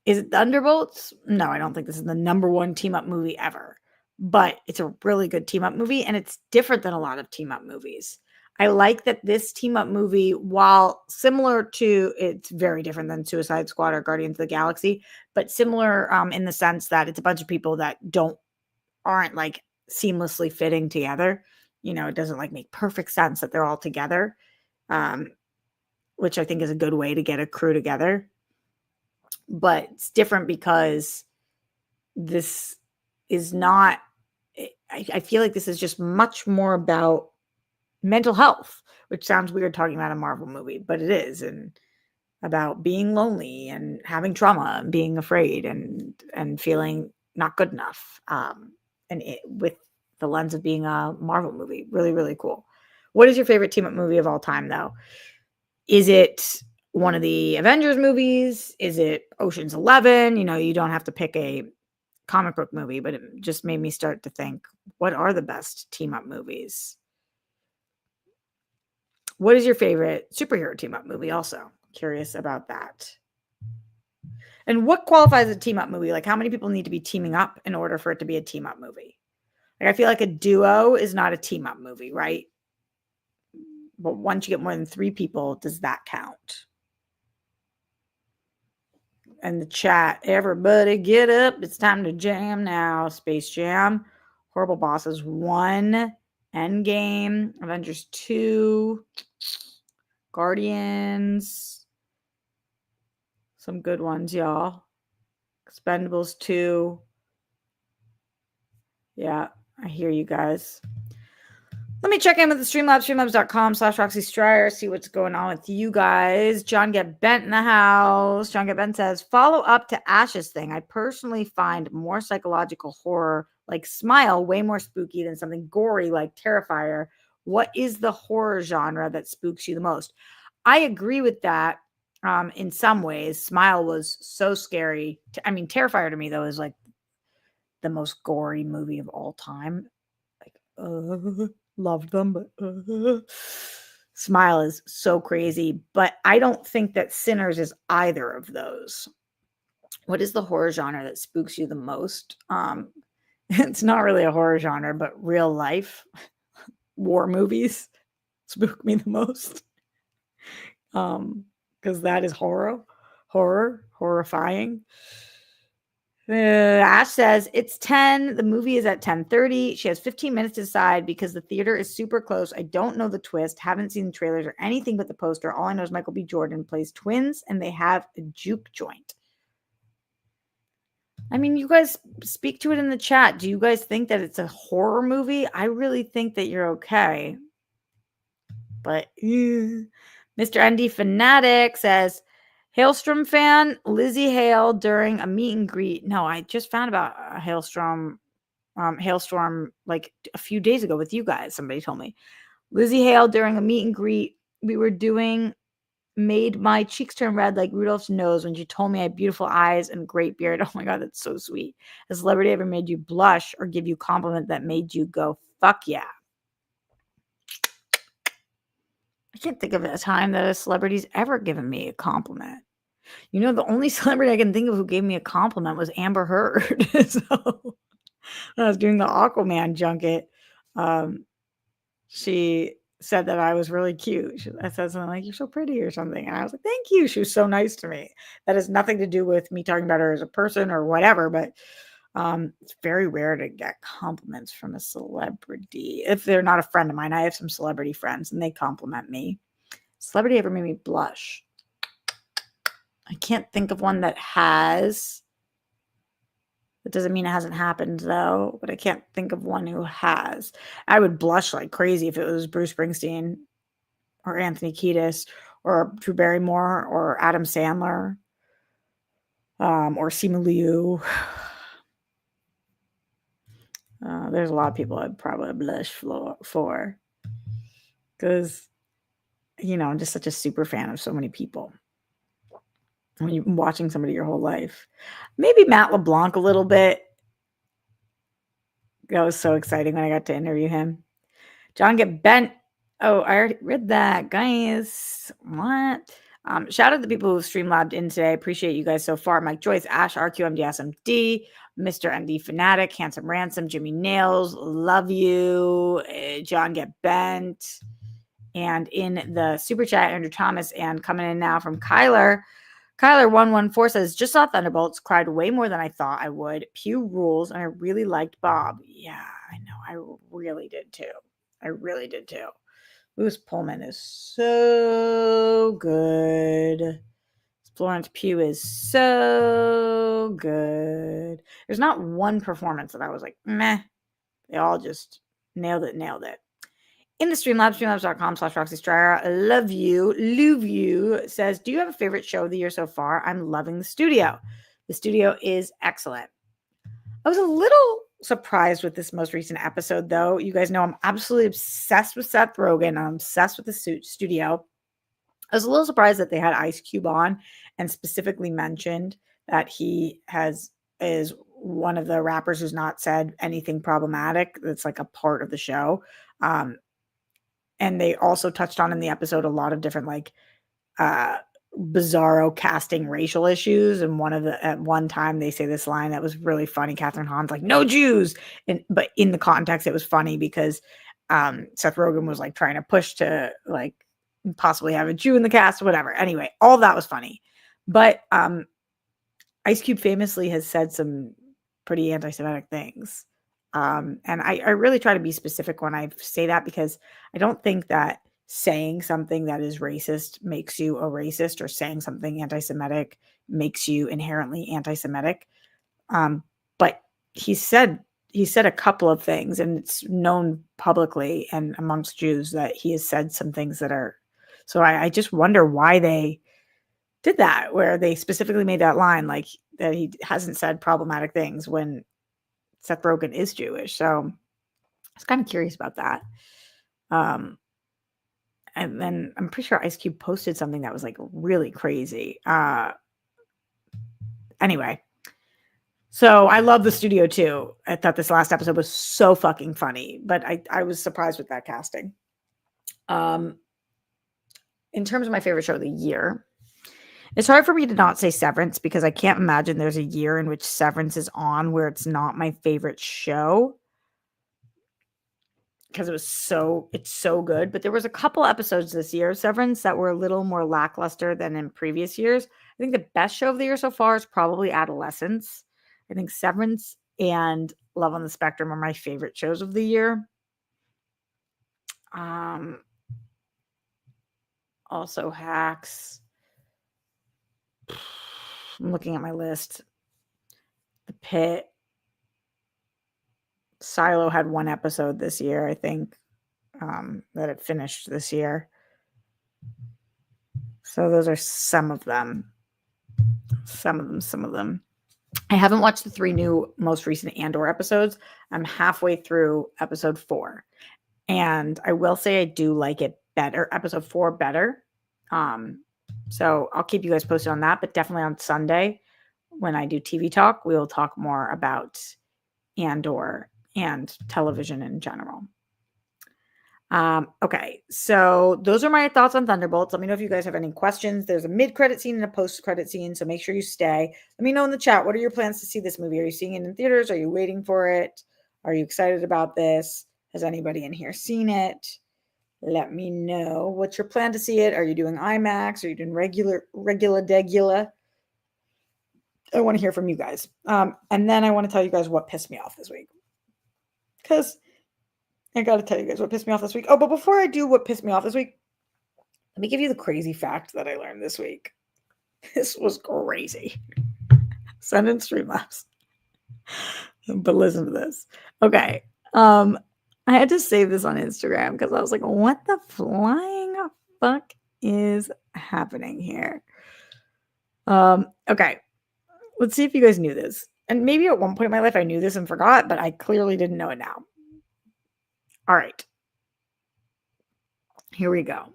Is it Thunderbolts? No, I don't think this is the number one team-up movie ever. But it's a really good team-up movie, and it's different than a lot of team-up movies. I like that this team-up movie, while similar to, it's very different than Suicide Squad or Guardians of the Galaxy, but similar in the sense that it's a bunch of people that aren't like seamlessly fitting together. You know, it doesn't like make perfect sense that they're all together, which I think is a good way to get a crew together. But it's different because this is not, I feel like this is just much more about mental health, which sounds weird talking about a Marvel movie, but it is, and about being lonely and having trauma and being afraid and feeling not good enough. With the lens of being a Marvel movie. Really, really cool. What is your favorite team-up movie of all time, though? Is it one of the Avengers movies? Is it Ocean's 11? You know, you don't have to pick a comic book movie, but it just made me start to think, what are the best team-up movies? What is your favorite superhero team-up movie also? Curious about that. And what qualifies as a team-up movie? Like, how many people need to be teaming up in order for it to be a team-up movie? Like, I feel like a duo is not a team-up movie, right? But once you get more than 3 people, does that count? And the chat, everybody get up. It's time to jam now. Space Jam. Horrible Bosses 1. Endgame. Avengers 2. Guardians. Some good ones, y'all. Expendables 2. Yeah, I hear you guys. Let me check in with the Streamlabs, streamlabs.com/Roxy Stryer, see what's going on with you guys. John Get Bent in the house. John Get Bent says, follow up to Ash's thing. I personally find more psychological horror like Smile way more spooky than something gory like Terrifier. What is the horror genre that spooks you the most? I agree with that in some ways. Smile was so scary. Terrifier to me, though, is like the most gory movie of all time. Like, loved them, but Smile is so crazy. But I don't think that Sinners is either of those. What is the horror genre that spooks you the most? It's not really a horror genre, but real life war movies spook me the most. Because that is horrifying. Ash says it's 10. The movie is at 10:30. She has 15 minutes to decide because the theater is super close. I don't know the twist. Haven't seen the trailers or anything but the poster. All I know is Michael B. Jordan plays twins and they have a juke joint. I mean, you guys speak to it in the chat. Do you guys think that it's a horror movie? I really think that you're okay. But Mr. ND Fanatic says, Hailstorm fan, Lizzie Hale during a meet and greet. No, I just found about a Hailstorm like a few days ago with you guys. Somebody told me. Lizzie Hale during a meet and greet we were doing made my cheeks turn red like Rudolph's nose when she told me I had beautiful eyes and great beard. Oh my God, that's so sweet. Has a celebrity ever made you blush or give you a compliment that made you go, fuck yeah? I can't think of a time that a celebrity's ever given me a compliment. You know, the only celebrity I can think of who gave me a compliment was Amber Heard. So when I was doing the Aquaman junket, she said that I was really cute. I said something like, you're so pretty or something. And I was like, thank you. She was so nice to me. That has nothing to do with me talking about her as a person or whatever, but it's very rare to get compliments from a celebrity. If they're not a friend of mine, I have some celebrity friends and they compliment me. Celebrity ever made me blush? I can't think of one that has. That doesn't mean it hasn't happened, though, but I can't think of one who has. I would blush like crazy if it was Bruce Springsteen or Anthony Kiedis or Drew Barrymore or Adam Sandler or Simu Liu. There's a lot of people I'd probably blush for because, I'm just such a super fan of so many people. When you've been watching somebody your whole life. Maybe Matt LeBlanc a little bit. That was so exciting when I got to interview him. John Get Bent. Oh, I already read that. Guys, what? Shout out to the people who Streamlabbed in today. Appreciate you guys so far. Mike Joyce, Ash, RQMDSMD, Mr. ND Fanatic, Handsome Ransom, Jimmy Nails, love you, John Get Bent. And in the super chat, Andrew Thomas, and coming in now from Kyler. Kyler114 says, just saw Thunderbolts, cried way more than I thought I would. Pew rules, and I really liked Bob. Yeah, I know. I really did too. Louis Pullman is so good. Florence Pugh is so good. There's not one performance that I was like, meh. They all just nailed it. In the Streamlabs, streamlabs.com/Roxy Stryer. Love you, says, do you have a favorite show of the year so far? I'm loving the studio. The studio is excellent. I was a little surprised with this most recent episode, though. You guys know I'm absolutely obsessed with Seth Rogen. I'm obsessed with the studio. I was a little surprised that they had Ice Cube on and specifically mentioned that he is one of the rappers who's not said anything problematic. That's like a part of the show. And they also touched on in the episode a lot of different bizarro casting racial issues. And at one time they say this line that was really funny. Catherine Hahn's like, no Jews. But in the context, it was funny because Seth Rogen was like trying to push to like possibly have a Jew in the cast, whatever. Anyway, all that was funny. But Ice Cube famously has said some pretty anti-Semitic things. And I really try to be specific when I say that because I don't think that saying something that is racist makes you a racist or saying something anti-Semitic makes you inherently anti-Semitic. But he said a couple of things, and it's known publicly and amongst Jews that he has said some things that are. So I just wonder why they did that, where they specifically made that line, like that he hasn't said problematic things when Seth Rogen is Jewish. So I was kind of curious about that. And then I'm pretty sure Ice Cube posted something that was like really crazy. Anyway, so I love the studio too. I thought this last episode was so fucking funny, but I was surprised with that casting. In terms of my favorite show of the year, it's hard for me to not say Severance because I can't imagine there's a year in which Severance is on where it's not my favorite show. Because it's so good. But there was a couple episodes this year, Severance, that were a little more lackluster than in previous years. I think the best show of the year so far is probably Adolescence. I think Severance and Love on the Spectrum are my favorite shows of the year. Also Hacks. I'm looking at my list. The Pit. Silo had one episode this year, I think, that it finished this year. So those are some of them. Some of them. I haven't watched the 3 new most recent Andor episodes. I'm halfway through episode 4. And I will say I do like it better, episode 4 better. So I'll keep you guys posted on that, but definitely on Sunday when I do TV talk, we will talk more about Andor and television in general. Okay, so those are my thoughts on Thunderbolts. Let me know if you guys have any questions. There's a mid-credit scene and a post-credit scene, so make sure you stay. Let me know in the chat, what are your plans to see this movie? Are you seeing it in theaters? Are you waiting for it? Are you excited about this? Has anybody in here seen it? Let me know. What's your plan to see it? Are you doing IMAX? Are you doing regular degula? I want to hear from you guys. And then I want to tell you guys what pissed me off this week. Because I got to tell you guys what pissed me off this week. Oh, but before I do what pissed me off this week, let me give you the crazy fact that I learned this week. This was crazy. Send in Streamlabs. But listen to this. Okay. I had to save this on Instagram because I was like, what the flying fuck is happening here? Okay. Let's see if you guys knew this. And maybe at one point in my life I knew this and forgot, but I clearly didn't know it now. All right. Here we go.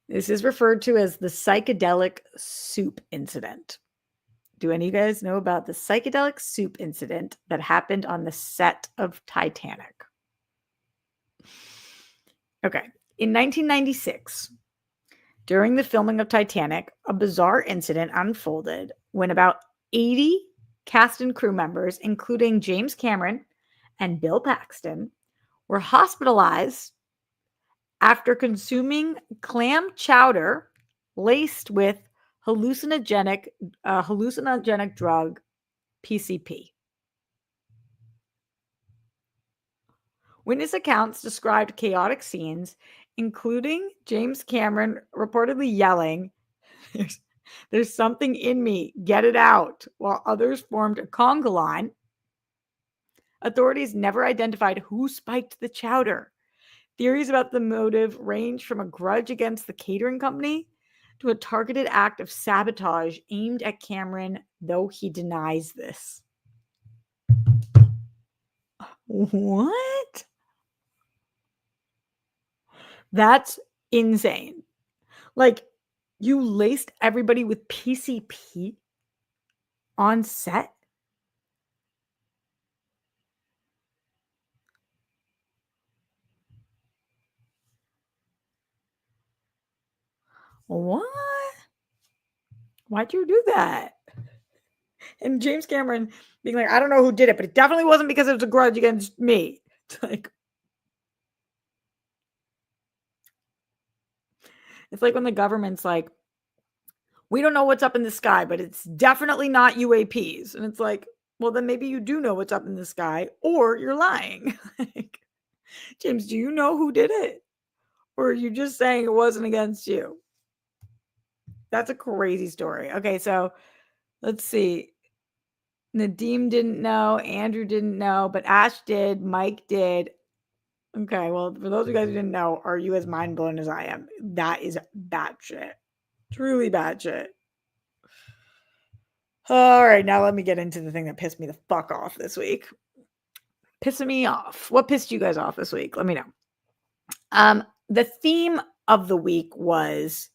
This is referred to as the psychedelic soup incident. Do any of you guys know about the psychedelic soup incident that happened on the set of Titanic? Okay. In 1996, during the filming of Titanic, a bizarre incident unfolded when about 80 cast and crew members, including James Cameron and Bill Paxton, were hospitalized after consuming clam chowder laced with hallucinogenic drug PCP. Witness accounts described chaotic scenes, including James Cameron reportedly yelling, there's something in me, get it out, while others formed a conga line. Authorities never identified who spiked the chowder. Theories about the motive range from a grudge against the catering company to a targeted act of sabotage aimed at Cameron, though he denies this. What? That's insane. Like, you laced everybody with PCP on set? What? Why'd you do that? And James Cameron being like, I don't know who did it, but it definitely wasn't because it was a grudge against me. It's like when the government's like, we don't know what's up in the sky, but it's definitely not UAPs. And it's like, well, then maybe you do know what's up in the sky, or you're lying. Like, James, do you know who did it? Or are you just saying it wasn't against you? That's a crazy story. Okay, so let's see. Nadeem didn't know, Andrew didn't know, but Ash did, Mike did. Okay, well, for those of you guys who didn't know, are you as mind blown as I am? That is bad shit. Truly bad shit. All right, now let me get into the thing that pissed me the fuck off this week. Pissing me off. What pissed you guys off this week? Let me know. The theme of the week was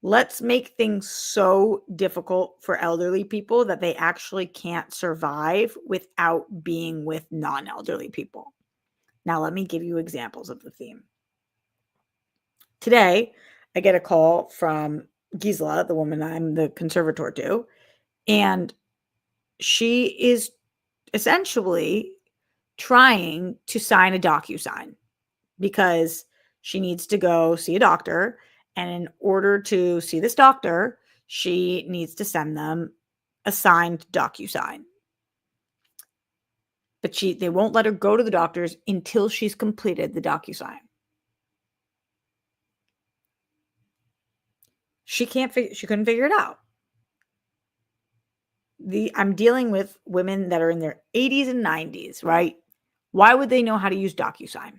let's make things so difficult for elderly people that they actually can't survive without being with non-elderly people. Now, let me give you examples of the theme. Today, I get a call from Gisela, the woman I'm the conservator to, and she is essentially trying to sign a DocuSign because she needs to go see a doctor. And in order to see this doctor, she needs to send them a signed DocuSign. But they won't let her go to the doctors until she's completed the DocuSign. She couldn't figure it out. I'm dealing with women that are in their 80s and 90s, right? Why would they know how to use DocuSign?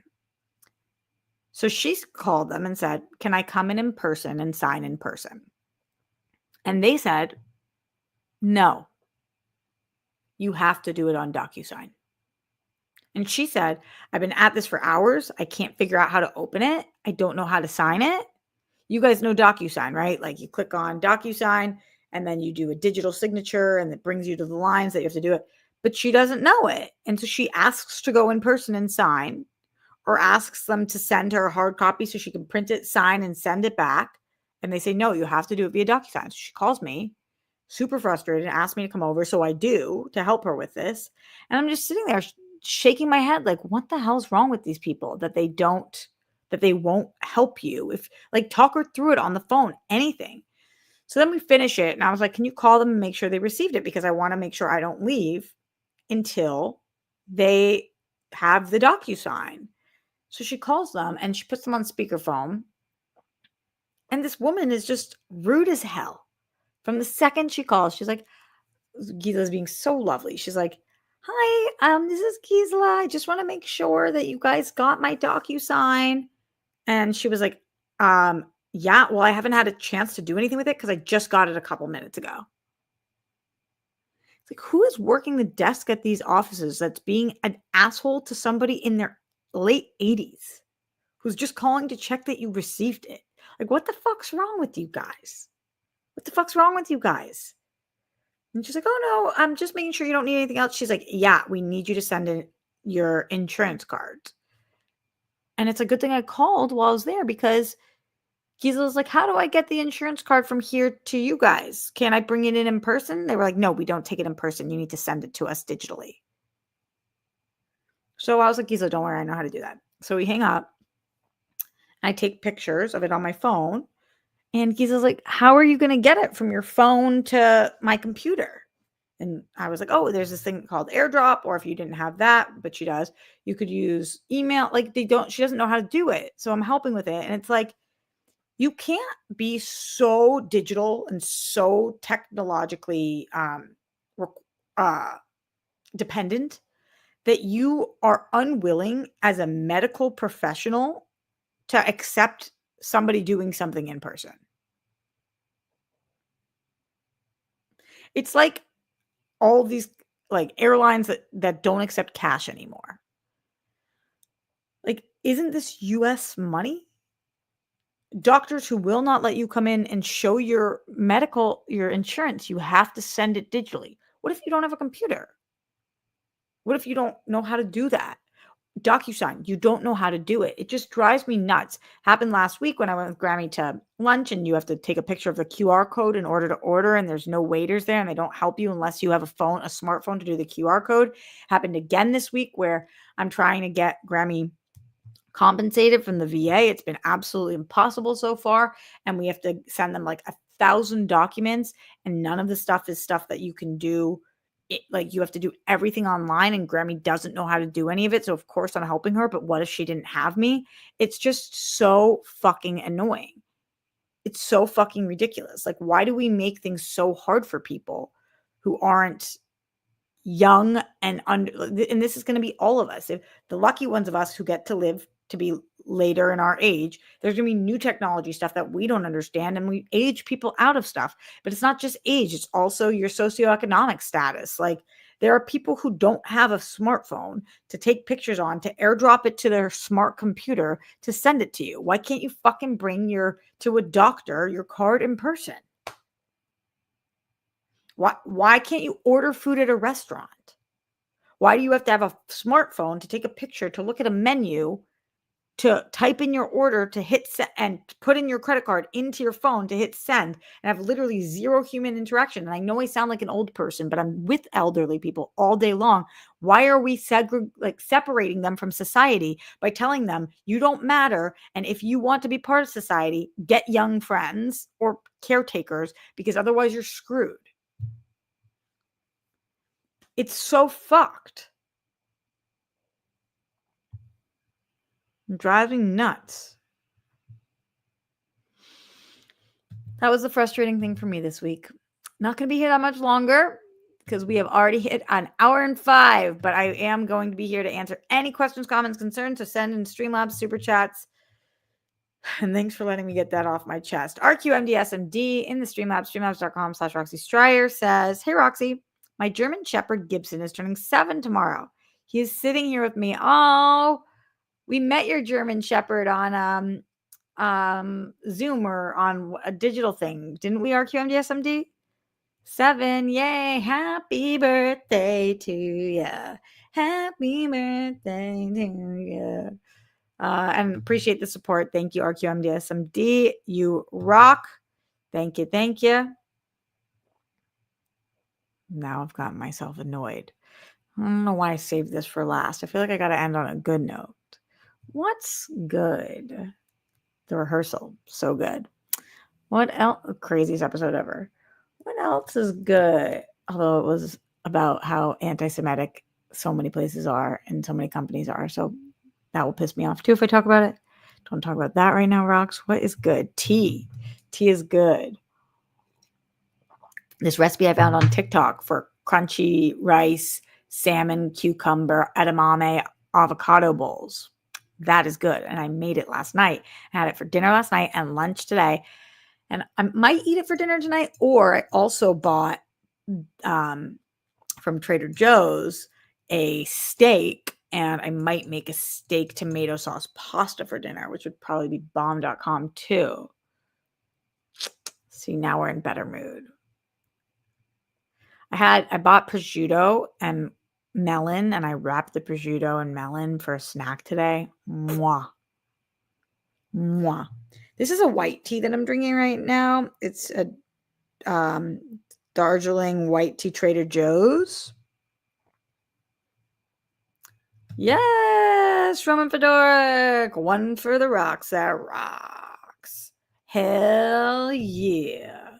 So she called them and said, can I come in person and sign in person? And they said, no, you have to do it on DocuSign. And she said, I've been at this for hours. I can't figure out how to open it. I don't know how to sign it. You guys know DocuSign, right? Like you click on DocuSign and then you do a digital signature and it brings you to the lines that you have to do it. But she doesn't know it. And so she asks to go in person and sign, or asks them to send her a hard copy so she can print it, sign, and send it back. And they say, no, you have to do it via DocuSign. So she calls me, super frustrated, and asks me to come over. So I do, to help her with this. And I'm just sitting there shaking my head like, what the hell's wrong with these people that they won't help you? If like talk her through it on the phone, anything. So then we finish it. And I was like, can you call them and make sure they received it? Because I want to make sure I don't leave until they have the DocuSign. So she calls them and she puts them on speakerphone. And this woman is just rude as hell. From the second she calls, she's like, Gisla's being so lovely. She's like, "Hi, this is Gisela. I just want to make sure that you guys got my DocuSign." And she was like, yeah, well, I haven't had a chance to do anything with it because I just got it a couple minutes ago. It's like, who is working the desk at these offices that's being an asshole to somebody in their late 80s who's just calling to check that you received it? Like, what the fuck's wrong with you guys? What the fuck's wrong with you guys? And she's like, oh no, I'm just making sure you don't need anything else. She's like, yeah, we need you to send in your insurance cards. And it's a good thing I called while I was there because Gisela's like, how do I get the insurance card from here to you guys? Can I bring it in person? They were like, no, we don't take it in person. You need to send it to us digitally. So I was like, Gisela, don't worry, I know how to do that. So we hang up. I take pictures of it on my phone. And Gisela's like, how are you going to get it from your phone to my computer? And I was like, oh, there's this thing called AirDrop, or if you didn't have that, but she does, you could use email. Like she doesn't know how to do it. So I'm helping with it. And it's like, you can't be so digital and so technologically dependent that you are unwilling as a medical professional to accept somebody doing something in person. It's like all these like airlines that don't accept cash anymore. Like, isn't this US money? Doctors who will not let you come in and show your insurance, you have to send it digitally. What if you don't have a computer? What if you don't know how to do that? DocuSign, you don't know how to do it. It just drives me nuts. Happened last week when I went with Grammy to lunch and you have to take a picture of the QR code in order to order and there's no waiters there and they don't help you unless you have a smartphone to do the QR code. Happened again this week where I'm trying to get Grammy compensated from the VA. It's been absolutely impossible so far. And we have to send them like 1,000 documents and none of the stuff is stuff that you can do. Like you have to do everything online and Grammy doesn't know how to do any of it. So of course I'm helping her, but what if she didn't have me? It's just so fucking annoying. It's so fucking ridiculous. Like, why do we make things so hard for people who aren't young and this is going to be all of us. If the lucky ones of us who get to live to be later in our age, there's going to be new technology stuff that we don't understand and we age people out of stuff. But it's not just age, it's also your socioeconomic status. Like there are people who don't have a smartphone to take pictures on, to airdrop it to their smart computer to send it to you. Why can't you fucking bring to a doctor your card in person? Why can't you order food at a restaurant? Why do you have to have a smartphone to take a picture, to look at a menu, to type in your order, to hit send, and put in your credit card into your phone to hit send, and have literally zero human interaction? And I know I sound like an old person, but I'm with elderly people all day long. Why are we separating them from society by telling them you don't matter? And if you want to be part of society, get young friends or caretakers because otherwise you're screwed. It's so fucked. It drives me nuts. That was the frustrating thing for me this week. Not going to be here that much longer because we have already hit an hour and 5, but I am going to be here to answer any questions, comments, concerns, so send in Streamlabs, Super Chats. And thanks for letting me get that off my chest. RQMDSMD in the Streamlabs, streamlabs.com/Roxy Stryer says, hey, Roxy, my German Shepherd Gibson is turning 7 tomorrow. He is sitting here with me. Oh, we met your German Shepherd on Zoom or on a digital thing. Didn't we, RQMDSMD? 7, yay, happy birthday to ya. Happy birthday to ya. And appreciate the support. Thank you, RQMDSMD. You rock. Thank you. Thank you. Now I've gotten myself annoyed. I don't know why I saved this for last. I feel like I got to end on a good note. What's good? The rehearsal. So good. What else? Craziest episode ever. What else is good? Although it was about how anti-Semitic so many places are and so many companies are. So that will piss me off too if I talk about it. Don't talk about that right now, Rox. What is good? Tea. Tea is good. this recipe I found on TikTok for crunchy rice, salmon, cucumber, edamame, avocado bowls. That is good. And I made it last night. I had it for dinner last night and lunch today. And I might eat it for dinner tonight. Or I also bought from Trader Joe's a steak, and I might make a steak tomato sauce pasta for dinner, which would probably be bomb.com too. See, now we're in better mood. I bought prosciutto and melon, and I wrapped the prosciutto and melon for a snack today. Mwah. Mwah. This is a white tea that I'm drinking right now. It's a Darjeeling white tea, Trader Joe's. Yes, Roman Fedoric. One for the rocks that rocks. Hell yeah.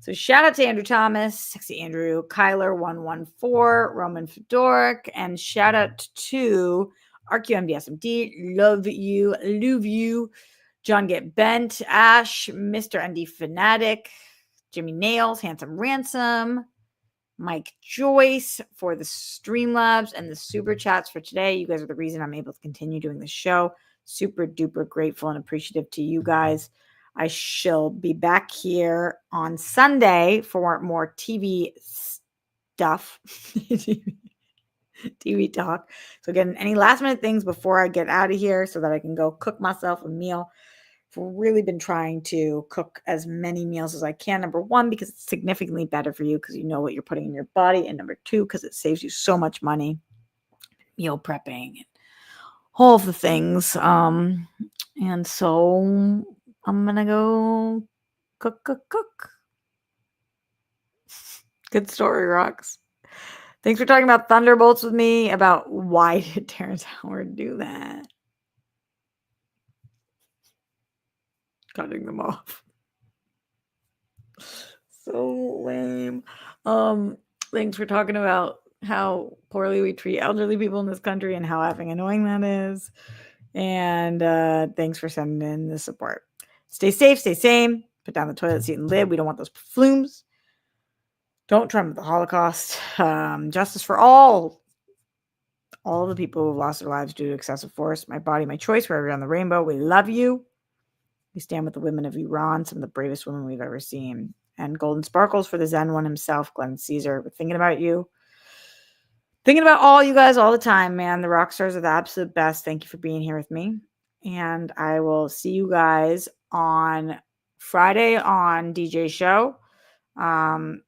So shout out to Andrew Thomas, Sexy Andrew, Kyler114, Roman Fedoric, and shout out to RQMBSMD, love you, John Get Bent, Ash, Mr. ND Fanatic, Jimmy Nails, Handsome Ransom, Mike Joyce for the Streamlabs and the super chats for today. You guys are the reason I'm able to continue doing the show. Super duper grateful and appreciative to you guys. I shall be back here on Sunday for more TV stuff, TV talk. So again, any last minute things before I get out of here so that I can go cook myself a meal. I've really been trying to cook as many meals as I can. Number one, because it's significantly better for you because you know what you're putting in your body. And number two, because it saves you so much money. Meal prepping and all of the things. And so I'm going to go cook. Good story, rocks. Thanks for talking about Thunderbolts with me, about why did Terrence Howard do that? Cutting them off. So lame. Thanks for talking about how poorly we treat elderly people in this country and how effing annoying that is. And thanks for sending in the support. Stay safe, stay sane. Put down the toilet seat and lid. We don't want those flumes. Don't trump the Holocaust. Justice for all the people who have lost their lives due to excessive force. My body, my choice, wherever on the rainbow. We love you. We stand with the women of Iran, some of the bravest women we've ever seen. And golden sparkles for the Zen one himself, Glenn Caesar. We're thinking about you. Thinking about all you guys all the time, man. The rock stars are the absolute best. Thank you for being here with me. And I will see you guys on Friday on DJ Show. On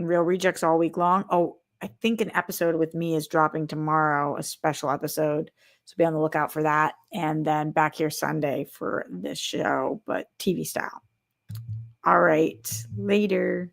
Real Rejects all week long. Oh, I think an episode with me is dropping tomorrow, a special episode. So be on the lookout for that. And then back here Sunday for this show, but TV style. All right. Later.